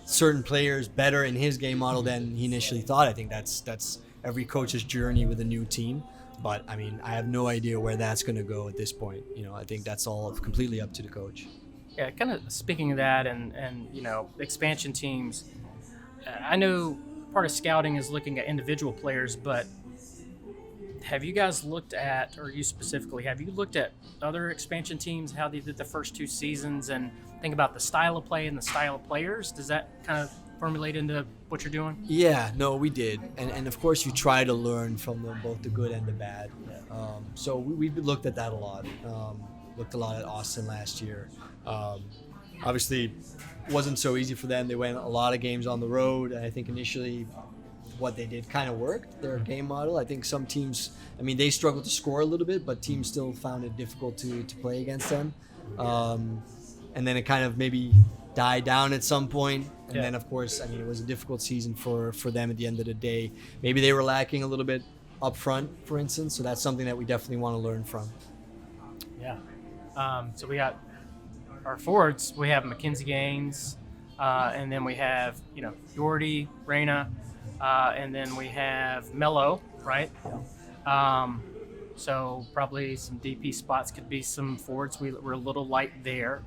Speaker 3: certain players better in his game model than he initially thought. I think that's every coach's journey with a new team. But I mean, I have no idea where that's going to go at this point. I think that's all completely up to the coach.
Speaker 4: Yeah, kind of speaking of that and expansion teams, I know part of scouting is looking at individual players, but have you guys looked at, or you specifically, have you looked at other expansion teams, how they did the first 2 seasons, and think about the style of play and the style of players? Does that kind of formulate into what you're doing?
Speaker 3: Yeah, no, we did. And of course, you try to learn from them, both the good and the bad. So we've looked at that a lot. Looked a lot at Austin last year. Obviously, wasn't so easy for them. They went a lot of games on the road. And I think initially what they did kind of worked, their game model. I think some teams, they struggled to score a little bit, but teams still found it difficult to play against them. And then it kind of maybe died down at some point. And then, of course, it was a difficult season for them at the end of the day. Maybe they were lacking a little bit up front, for instance. So that's something that we definitely want to learn from.
Speaker 4: Yeah. So we got our forwards. We have Mackenzie Gaines, and then we have, Yordi, Reyna, and then we have Mello, right? So probably some DP spots could be some forwards. We're a little light there.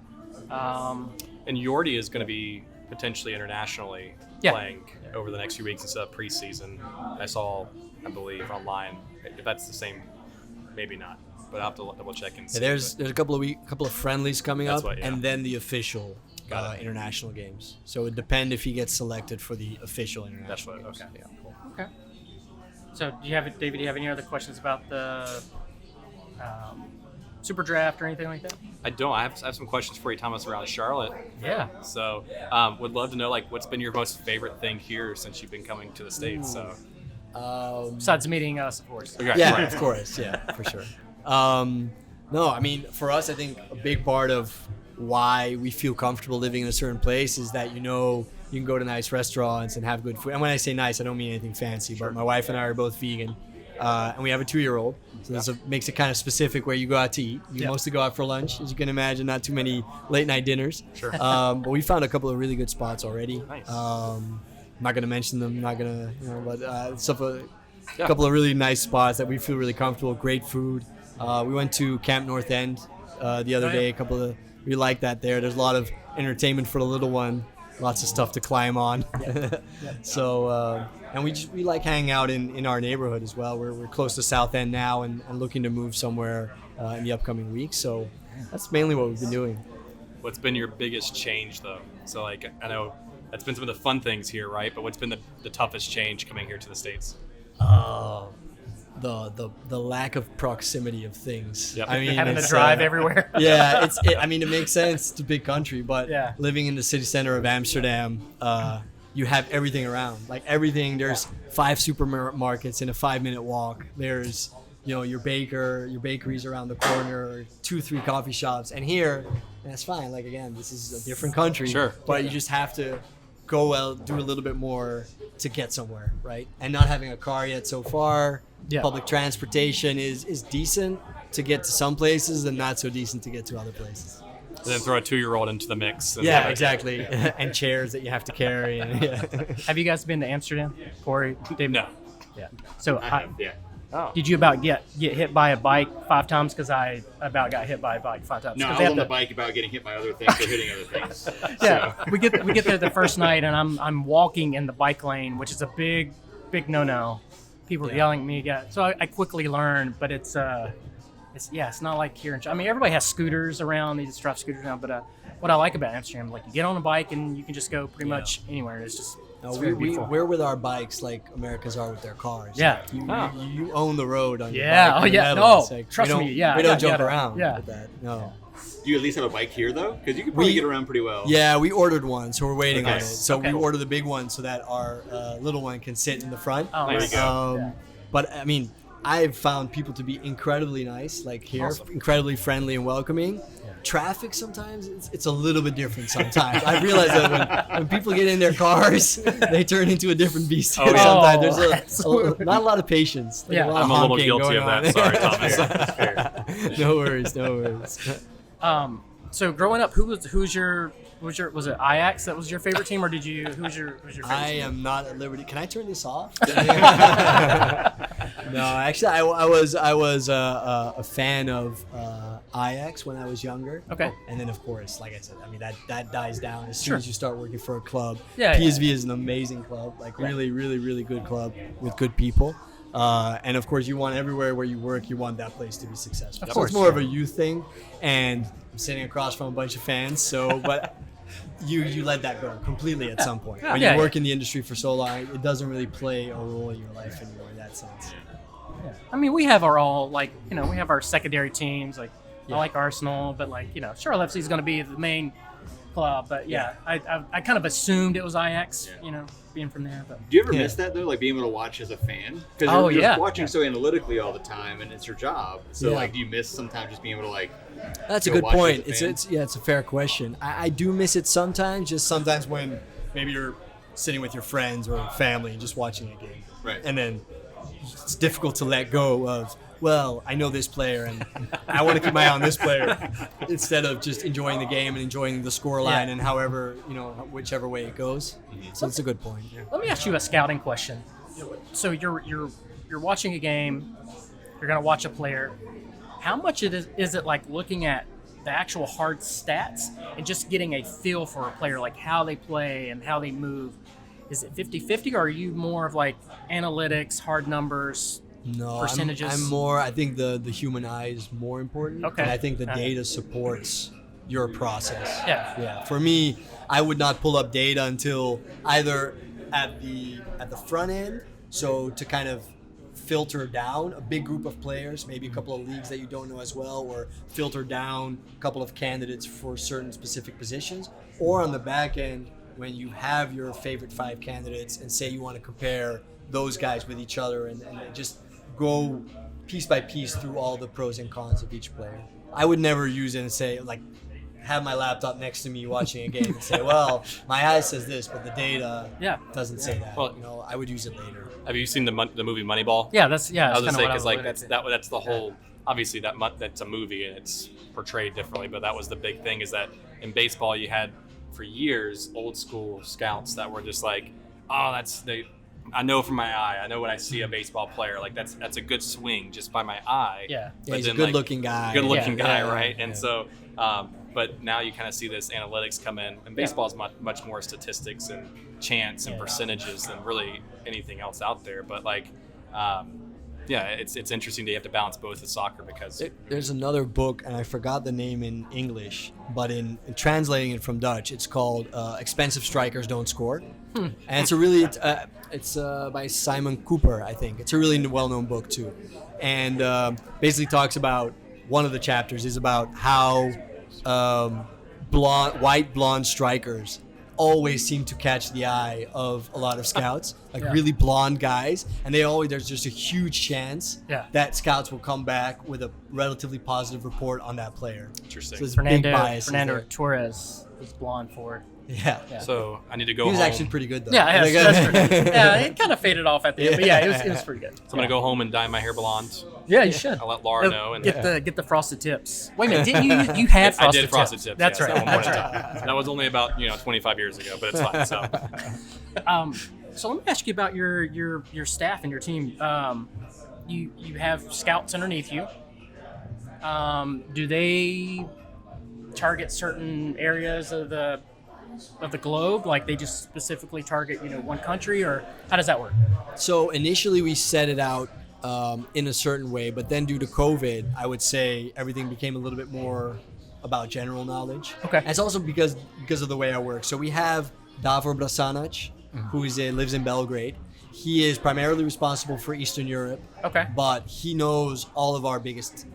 Speaker 1: And Yordi is going to be potentially internationally playing over the next few weeks instead of preseason. I saw, I believe, online. If that's the same, maybe not. But I'll have to double check and see.
Speaker 3: There's a couple of friendlies coming up,
Speaker 1: what,
Speaker 3: and then the official international games. So it depends if he gets selected for the official international games.
Speaker 1: Okay.
Speaker 3: Yeah.
Speaker 4: Cool. Okay. So David, do you have any other questions about the super draft or anything like that?
Speaker 1: I don't. I have some questions for you, Thomas, around Charlotte.
Speaker 4: Yeah.
Speaker 1: So would love to know, what's been your most favorite thing here since you've been coming to the States? So
Speaker 4: besides meeting us, of course.
Speaker 1: Okay,
Speaker 3: Yeah,
Speaker 1: right.
Speaker 3: of course. Yeah, for sure. No, for us, I think a big part of why we feel comfortable living in a certain place is that you can go to nice restaurants and have good food. And when I say nice, I don't mean anything fancy, but my wife and I are both vegan, and we have a 2-year-old. So this makes it kind of specific where you go out to eat. You mostly go out for lunch, as you can imagine, not too many late night dinners.
Speaker 1: Sure.
Speaker 3: But we found a couple of really good spots already.
Speaker 1: Nice.
Speaker 3: I'm not going to mention them, but a couple of really nice spots that we feel really comfortable, great food. We went to Camp North End the other day. We like that there. There's a lot of entertainment for the little one, lots of stuff to climb on. So, and we like hanging out in our neighborhood as well. We're close to South End now and looking to move somewhere in the upcoming weeks. So that's mainly what we've been doing.
Speaker 1: What's been your biggest change, though? So, I know that's been some of the fun things here, right? But what's been the toughest change coming here to the States?
Speaker 3: The lack of proximity of things.
Speaker 1: Yep.
Speaker 4: Having to drive everywhere.
Speaker 3: Yeah, it makes sense. It's a big country, but
Speaker 4: Yeah.
Speaker 3: living in the city center of Amsterdam, you have everything around. Everything. There's 5 supermarkets in a 5-minute walk. There's your bakeries around the corner, 2-3 coffee shops, and here, that's fine. Again, this is a different country.
Speaker 1: Sure.
Speaker 3: But you just have to go out, do a little bit more to get somewhere, right? And not having a car yet so far.
Speaker 4: Yeah.
Speaker 3: Public transportation is decent to get to some places and not so decent to get to other places.
Speaker 1: And then throw a 2-year-old into the mix. And
Speaker 3: Yeah, exactly. And chairs that you have to carry. And,
Speaker 4: Have you guys been to Amsterdam, Corey? David?
Speaker 1: No.
Speaker 4: Yeah. So
Speaker 2: Yeah.
Speaker 1: Oh.
Speaker 4: did you about get hit by a bike 5 times? Because I about got hit by a bike 5 times.
Speaker 2: No,
Speaker 4: 'Cause
Speaker 2: I
Speaker 4: they
Speaker 2: was
Speaker 4: have
Speaker 2: on the
Speaker 4: to-
Speaker 2: bike about getting hit by other things or hitting other things.
Speaker 4: Yeah,
Speaker 2: So.
Speaker 4: we get there the first night, and I'm walking in the bike lane, which is a big no. People are yelling at me. Yeah, so I quickly learned, but it's not like here in. Everybody has scooters around. They just drive scooters around. But what I like about Amsterdam, you get on a bike and you can just go pretty much anywhere. It's just
Speaker 3: No,
Speaker 4: it's very beautiful.
Speaker 3: we're with our bikes like Americans are with their cars.
Speaker 4: Yeah.
Speaker 3: You own the road on your
Speaker 4: Yeah,
Speaker 3: bike.
Speaker 4: oh,
Speaker 3: in the
Speaker 4: yeah,
Speaker 3: Netherlands.
Speaker 4: no, trust
Speaker 3: we don't-
Speaker 4: me, yeah,
Speaker 3: We
Speaker 4: I
Speaker 3: don't
Speaker 4: get
Speaker 3: jump
Speaker 4: it.
Speaker 3: around
Speaker 4: Yeah.
Speaker 3: with that. No.
Speaker 2: Do you at least have a bike here, though? Because you could probably get around pretty well.
Speaker 3: Yeah, we ordered one, so we're waiting on
Speaker 2: Okay.
Speaker 3: it. So
Speaker 4: Okay.
Speaker 3: we ordered the big one so that our little one can sit in the front.
Speaker 4: Oh,
Speaker 2: There you
Speaker 4: nice.
Speaker 2: go.
Speaker 4: Yeah.
Speaker 3: But I've found people to be incredibly nice, here,
Speaker 1: Awesome.
Speaker 3: incredibly friendly and welcoming. Traffic sometimes it's a little bit different. Sometimes I realize that when people get in their cars, they turn into a different beast.
Speaker 1: Oh, yeah.
Speaker 3: Sometimes
Speaker 4: Oh,
Speaker 3: there's not a lot of patience.
Speaker 4: Yeah.
Speaker 3: lot of
Speaker 1: I'm a little
Speaker 3: honking
Speaker 1: guilty
Speaker 3: going
Speaker 1: of that.
Speaker 3: on.
Speaker 1: Sorry, Thomas.
Speaker 3: No worries.
Speaker 4: So growing up, who's your Was it Ajax that was your favorite team, or who was your favorite
Speaker 3: I
Speaker 4: team?
Speaker 3: am not at liberty. Can I turn this off? No, actually, I was a fan of Ajax when I was younger.
Speaker 4: Okay.
Speaker 3: And then, of course, like I said, I mean that dies down as soon
Speaker 4: Sure.
Speaker 3: as you start working for a club.
Speaker 4: Yeah,
Speaker 3: PSV is an amazing club, like really, really, really good club with good people. And of course, you want everywhere where you work, you want that place to be successful.
Speaker 4: Of
Speaker 3: So
Speaker 4: course.
Speaker 3: it's more of a youth thing, and I'm sitting across from a bunch of fans. So, but you let that go completely at some point. When
Speaker 4: Yeah,
Speaker 3: you work in the industry for so long, it doesn't really play a role in your life anymore in that sense.
Speaker 4: Yeah. I mean, we have we have our secondary teams. Like,
Speaker 3: Yeah.
Speaker 4: I like Arsenal, but Charlotte FC is going to be the main club. But yeah, I kind of assumed it was Ajax, being from there. But
Speaker 2: Do you ever
Speaker 3: Yeah.
Speaker 2: miss that though, like being able to watch as a fan? Because
Speaker 4: Oh,
Speaker 2: you're
Speaker 4: yeah.
Speaker 2: just watching so analytically all the time, and it's your job. So
Speaker 3: Yeah.
Speaker 2: like, do you miss sometimes just being able to like?
Speaker 3: That's a
Speaker 2: Go
Speaker 3: good
Speaker 2: watch it
Speaker 3: point.
Speaker 2: as a
Speaker 3: It's it's a fair question. I do miss it sometimes. Just sometimes when maybe you're sitting with your friends or family and just watching a game,
Speaker 2: Right.
Speaker 3: and then it's difficult to let go of. Well, I know this player, and I want to keep my eye on this player, instead of just enjoying the game and enjoying the scoreline
Speaker 4: Yeah.
Speaker 3: and however whichever way it goes. So it's a good point. Yeah.
Speaker 4: let me ask you a scouting question. So you're watching a game, you're going to watch a player. How much is it like looking at the actual hard stats and just getting a feel for a player, like how they play and how they move? Is it 50-50, or are you more of like analytics, hard numbers?
Speaker 3: No,
Speaker 4: Percentages?
Speaker 3: I'm more. I think the human eye is more important.
Speaker 4: Okay.
Speaker 3: And I think the
Speaker 4: Okay.
Speaker 3: data supports your process.
Speaker 4: Yeah.
Speaker 3: Yeah. For me, I would not pull up data until either at the front end, so to kind of filter down a big group of players, maybe a couple of leagues that you don't know as well, or filter down a couple of candidates for certain specific positions, or on the back end when you have your favorite 5 candidates and say you want to compare those guys with each other and just go piece by piece through all the pros and cons of each player. I would never use it and say, like, have my laptop next to me watching a game and say, well, my eye says this, but the data doesn't say that.
Speaker 1: Well-
Speaker 3: I would use it later.
Speaker 1: Have you seen the movie Moneyball?
Speaker 4: Yeah, that's
Speaker 1: I was
Speaker 4: kind
Speaker 1: gonna
Speaker 4: of
Speaker 1: say
Speaker 4: what I
Speaker 1: because
Speaker 4: was
Speaker 1: like
Speaker 4: alluding
Speaker 1: that's the whole. Obviously, that's a movie and it's portrayed differently, but that was the big thing, is that in baseball you had for years old school scouts that were just like, oh, I know from my eye. I know when I see a baseball player, like that's a good swing just by my eye.
Speaker 4: Yeah.
Speaker 3: Yeah, he's a good-looking guy.
Speaker 1: Good-looking
Speaker 3: Yeah,
Speaker 1: guy,
Speaker 3: yeah,
Speaker 1: right?
Speaker 3: yeah.
Speaker 1: And so, but now you kind of see this analytics come in, and baseball is much more statistics and chance and percentages than really anything else out there. But like, it's interesting that you have to balance both with soccer because
Speaker 3: There's another book, and I forgot the name in English, but in translating it from Dutch, it's called "Expensive Strikers Don't Score," and it's a really it's by Simon Cooper, I think. It's a really well-known book too, and basically talks about, one of the chapters is about how white blonde strikers always seem to catch the eye of a lot of scouts, like really blonde guys, and there's just a huge chance that scouts will come back with a relatively positive report on that player.
Speaker 1: interesting.
Speaker 3: So there's big bias.
Speaker 4: Fernando Torres was blonde forward.
Speaker 3: Yeah.
Speaker 1: So I need to go
Speaker 3: He was
Speaker 1: home.
Speaker 3: actually pretty good though.
Speaker 4: Yeah,
Speaker 3: Like,
Speaker 4: that's true. Yeah, it kind of faded off at the end, but yeah, it was pretty good.
Speaker 1: So I'm gonna go home and dye my hair blonde.
Speaker 4: Yeah, you should.
Speaker 1: I'll let Laura know. And
Speaker 4: Get the frosted tips. Wait a minute, didn't you had
Speaker 1: I
Speaker 4: frosted
Speaker 1: did frosted tips.
Speaker 4: That's
Speaker 1: yes,
Speaker 4: right.
Speaker 1: at one point
Speaker 4: That's
Speaker 1: in
Speaker 4: right.
Speaker 1: time. That was only about 25 years ago, but it's fine. So
Speaker 4: So let me ask you about your staff and your team. You have scouts underneath you. Do they target certain areas of the globe? Like they just specifically target one country, or how does that work?
Speaker 3: So initially we set it out in a certain way, but then due to COVID, I would say everything became a little bit more about general knowledge.
Speaker 4: Okay.
Speaker 3: And it's also because of the way I work. So we have Davor Brasanac, who lives in Belgrade. He is primarily responsible for Eastern Europe.
Speaker 4: Okay.
Speaker 3: But he knows all of our biggest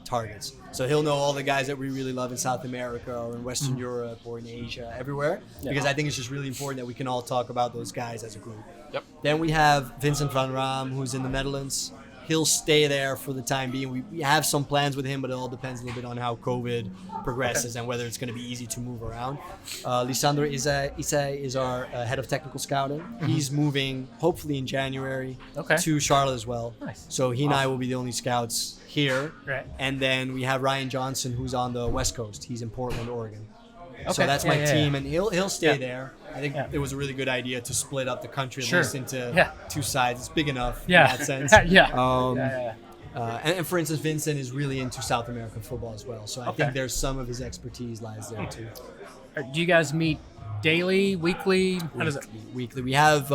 Speaker 3: targets. So he'll know all the guys that we really love in South America or in Western Europe or in Asia, everywhere. Because I think it's just really important that we can all talk about those guys as a group.
Speaker 1: Yep.
Speaker 3: Then we have Vincent van Raam, who's in the Netherlands. He'll stay there for the time being. We have some plans with him, but it all depends a little bit on how COVID progresses and whether it's going to be easy to move around. Lisandro Isai is our head of technical scouting. He's moving, hopefully in January, to Charlotte as well.
Speaker 4: Nice.
Speaker 3: So he and I will be the only scouts here.
Speaker 4: Right.
Speaker 3: And then we have Ryan Johnson, who's on the West Coast. He's in Portland, Oregon. So that's my team, and he'll stay
Speaker 4: Yeah.
Speaker 3: there. I think
Speaker 4: Yeah.
Speaker 3: it was a really good idea to split up the country at
Speaker 4: Sure.
Speaker 3: least into
Speaker 4: Yeah.
Speaker 3: 2 sides. It's big enough
Speaker 4: Yeah.
Speaker 3: in that sense.
Speaker 4: Yeah.
Speaker 3: Um, and for instance, Vincent is really into South American football as well. So I
Speaker 4: Okay.
Speaker 3: think there's some of his expertise lies there too.
Speaker 4: Do you guys meet daily, weekly? How does it?
Speaker 3: Weekly. We have.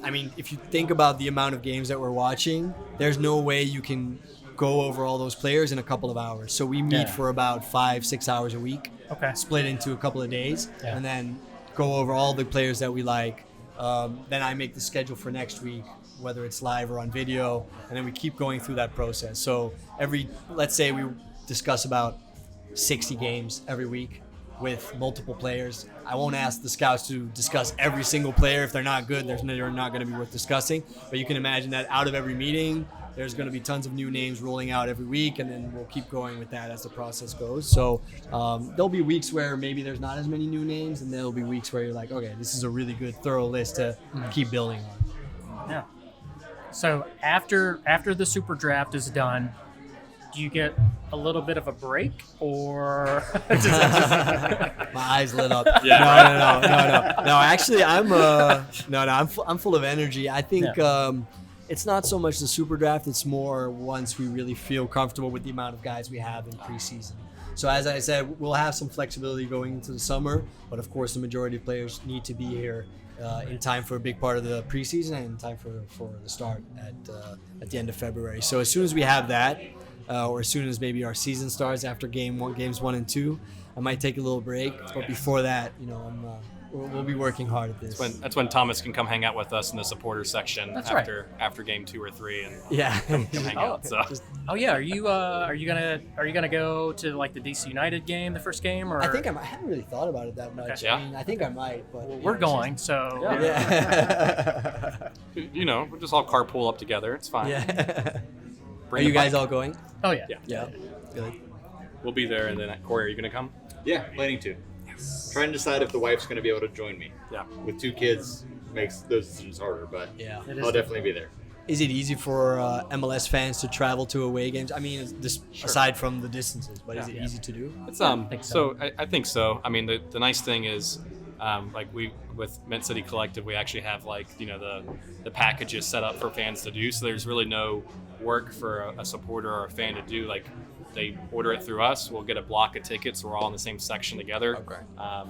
Speaker 3: I mean, if you think about the amount of games that we're watching, there's no way you can go over all those players in a couple of hours. So we meet
Speaker 4: Yeah.
Speaker 3: for about 5-6 hours a week,
Speaker 4: Okay.
Speaker 3: split into a couple of days,
Speaker 4: Yeah.
Speaker 3: and then go over all the players that we like. Then I make the schedule for next week, whether it's live or on video, and then we keep going through that process. So let's say we discuss about 60 games every week with multiple players. I won't ask the scouts to discuss every single player. If they're not good, they're not going to be worth discussing. But you can imagine that out of every meeting, there's going to be tons of new names rolling out every week, and then we'll keep going with that as the process goes. So there'll be weeks where maybe there's not as many new names, and there'll be weeks where you're like, okay, this is a really good, thorough list to keep building on.
Speaker 4: Yeah. So after the super draft is done, do you get a little bit of a break, or
Speaker 3: My eyes lit up.
Speaker 1: Yeah.
Speaker 3: No. Actually, I'm full of energy. I think it's not so much the super draft. It's more once we really feel comfortable with the amount of guys we have in preseason. So as I said, we'll have some flexibility going into the summer, but of course the majority of players need to be here in time for a big part of the preseason and in time for the start at the end of February. So as soon as we have that, or as soon as maybe our season starts after games 1 and 2, I might take a little break. But before that, we'll be working hard at this.
Speaker 1: That's when Thomas can come hang out with us in the supporters section
Speaker 4: That's right.
Speaker 1: after game 2 or 3 and
Speaker 3: Yeah.
Speaker 1: come hang out. So
Speaker 4: oh yeah, are you gonna go to like the DC United game, the first game, or
Speaker 3: I think I haven't really thought about it that much.
Speaker 4: Okay.
Speaker 1: Yeah.
Speaker 3: I mean, I think I might, but
Speaker 4: we're going, so
Speaker 3: Yeah.
Speaker 1: we'll just all carpool up together. It's fine.
Speaker 3: Yeah. Are
Speaker 1: Bring
Speaker 3: you
Speaker 1: the
Speaker 3: guys
Speaker 1: bike.
Speaker 3: all going?
Speaker 4: oh yeah.
Speaker 3: Yeah. Good.
Speaker 1: We'll be there, and then Corey, are you gonna come?
Speaker 2: Yeah, planning to. Trying to decide if the wife's going to be able to join me.
Speaker 1: Yeah.
Speaker 2: With 2 kids makes those decisions harder, but
Speaker 3: Yeah.
Speaker 4: It is
Speaker 2: I'll definitely be there.
Speaker 3: Is it easy for MLS fans to travel to away games? I mean, aside from the distances, but is it
Speaker 1: Yeah.
Speaker 3: easy to do?
Speaker 1: It's
Speaker 4: think so.
Speaker 1: I think so. I mean, the nice thing is, like we with Mint City Collective, we actually have the packages set up for fans to do. So there's really no work for a supporter or a fan to do. Like they order it through us. We'll get a block of tickets. We're all in the same section together.
Speaker 3: Okay.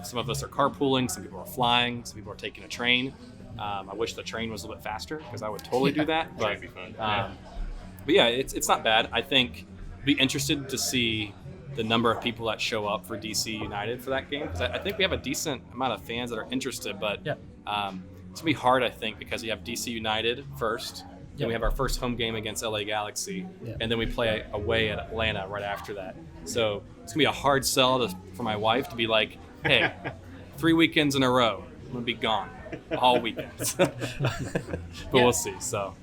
Speaker 1: Some of us are carpooling. Some people are flying. Some people are taking a train. I wish the train was a little bit faster because I would totally do that. But
Speaker 2: That'd be fun.
Speaker 1: but yeah, it's not bad. I think be interested to see the number of people that show up for DC United for that game, because I think we have a decent amount of fans that are interested. But
Speaker 4: Yeah.
Speaker 1: it's gonna be hard, I think, because we have DC United first. Then we have our first home game against LA Galaxy,
Speaker 4: Yeah.
Speaker 1: and then we play away at Atlanta right after that. So it's gonna be a hard sell for my wife to be like, "Hey, 3 weekends in a row, I'm gonna be gone all weekends." But
Speaker 4: Yeah.
Speaker 1: we'll see. So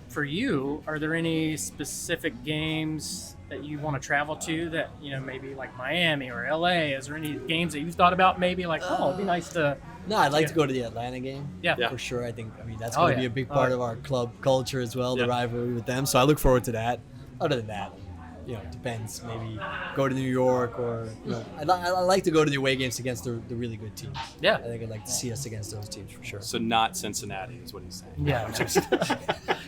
Speaker 4: for you, are there any specific games that you want to travel to that, maybe like Miami or LA? Is there any games that you've thought about maybe like, it'd be nice to...
Speaker 3: No, I'd like to go to the Atlanta game.
Speaker 4: Yeah.
Speaker 3: For sure. I mean, that's
Speaker 4: Oh,
Speaker 3: going to
Speaker 4: yeah.
Speaker 3: be a big
Speaker 4: Oh,
Speaker 3: part
Speaker 4: yeah.
Speaker 3: of our club culture as well,
Speaker 1: Yeah.
Speaker 3: the rivalry with them. So I look forward to that. Other than that, it depends. Maybe go to New York or, I like to go to the away games against the really good teams.
Speaker 4: Yeah.
Speaker 3: I think I'd like to see us against those teams for sure.
Speaker 1: not Cincinnati is what he's saying.
Speaker 4: Yeah.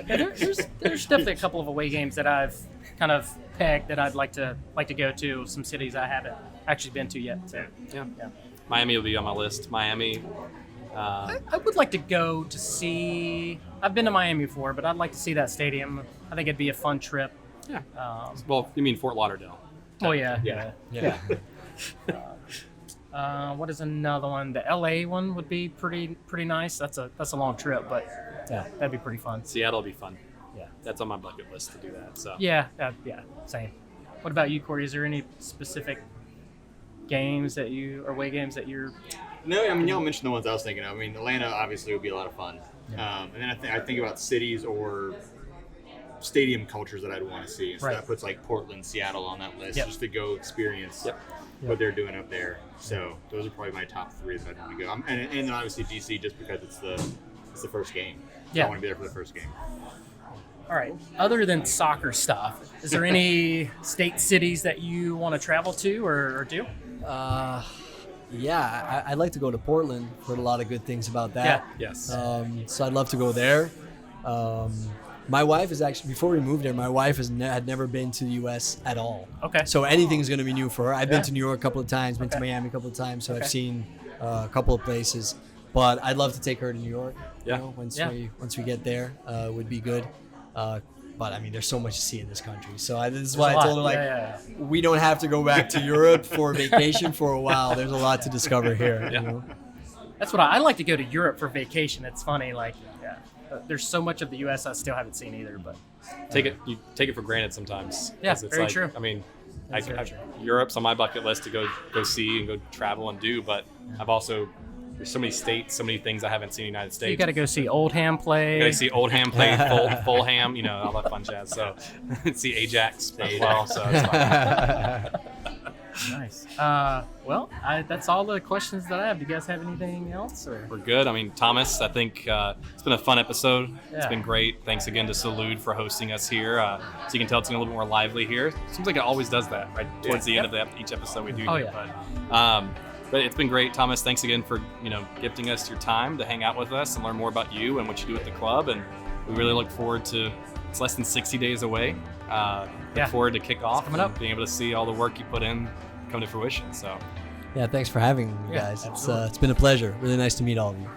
Speaker 4: There's definitely a couple of away games that I've kind of pegged that I'd like to go to, some cities I haven't actually been to yet. So,
Speaker 1: Yeah.
Speaker 4: yeah.
Speaker 1: Miami will be on my list. Miami.
Speaker 4: I would like to go to see. I've been to Miami before, but I'd like to see that stadium. I think it'd be a fun trip.
Speaker 1: Yeah. Well, you mean Fort Lauderdale?
Speaker 4: Oh yeah.
Speaker 3: Yeah.
Speaker 4: What is another one? The LA one would be pretty nice. That's a long trip, but yeah, that'd be pretty fun.
Speaker 1: Seattle will be fun.
Speaker 4: Yeah.
Speaker 1: That's on my bucket list to do that. So
Speaker 4: Yeah, same. What about you, Corey? Is there any specific games away games that you're?
Speaker 2: No, I mean, y'all mentioned the ones I was thinking of. I mean, Atlanta obviously would be a lot of fun. And then I think about cities or stadium cultures that I'd want to see. And so
Speaker 4: Right.
Speaker 2: that puts like Portland, Seattle on that list
Speaker 4: Yep.
Speaker 2: just to go experience
Speaker 1: Yep.
Speaker 2: what they're doing up there. So those are probably my top 3 that I'd want to go. And then obviously DC just because it's the first game. So
Speaker 4: Yeah.
Speaker 2: I want to be there for the first game.
Speaker 4: All right. Other than soccer stuff, is there any state cities that you want to travel to or do?
Speaker 3: Yeah, I'd like to go to Portland. Heard a lot of good things about that.
Speaker 1: Yes.
Speaker 3: So I'd love to go there. My wife is actually, before we moved there, my wife had never been to the U.S. at all.
Speaker 4: Okay.
Speaker 3: So anything's going to be new for her. I've
Speaker 4: Yeah.
Speaker 3: been to New York a couple of times, been to
Speaker 4: Okay.
Speaker 3: Miami a couple of times, so
Speaker 4: Okay.
Speaker 3: I've seen a couple of places. But I'd love to take her to New York.
Speaker 1: Yeah.
Speaker 3: You know, once
Speaker 4: Yeah.
Speaker 3: we get there, would be good. But I mean, there's so much to see in this country. So this is
Speaker 4: There's
Speaker 3: why
Speaker 4: a
Speaker 3: I told her,
Speaker 4: lot.
Speaker 3: like,
Speaker 4: Yeah.
Speaker 3: we don't have to go back to Europe for vacation for a while. There's a lot to discover here.
Speaker 1: Yeah.
Speaker 3: You know?
Speaker 4: That's what I like to go to Europe for vacation. It's funny, like, yeah. There's so much of the U.S. I still haven't seen either, but
Speaker 1: You take it for granted sometimes.
Speaker 4: Yeah,
Speaker 1: 'Cause it's
Speaker 4: very
Speaker 1: like,
Speaker 4: true.
Speaker 1: I mean,
Speaker 4: That's very true.
Speaker 1: Europe's on my bucket list to go see and go travel and do, but I've also there's so many states, so many things I haven't seen in the United States.
Speaker 4: you got to go see Oldham play.
Speaker 1: Gotta see Oldham play Fulham, you know, all that fun jazz. So see Ajax as well. So it's fun.
Speaker 4: Nice. Well, that's all the questions that I have. Do you guys have anything else? Or
Speaker 1: We're good. I mean, Thomas, I think it's been a fun episode. It's
Speaker 4: Yeah.
Speaker 1: been great. Thanks again to Salud for hosting us here. So you can tell it's getting a little bit more lively here. Seems like it always does that right towards the end of each episode we do
Speaker 4: Oh,
Speaker 1: here.
Speaker 4: yeah.
Speaker 1: But it's been great, Thomas. Thanks again for gifting us your time to hang out with us and learn more about you and what you do at the club. And we really look forward to. It's less than 60 days away. Look forward to kick off
Speaker 4: coming
Speaker 1: and
Speaker 4: up.
Speaker 1: being able to see all the work you put in come to fruition. So
Speaker 3: Yeah, thanks for having me,
Speaker 4: Yeah,
Speaker 3: guys.
Speaker 4: absolutely.
Speaker 3: It's been a pleasure. Really nice to meet all of you.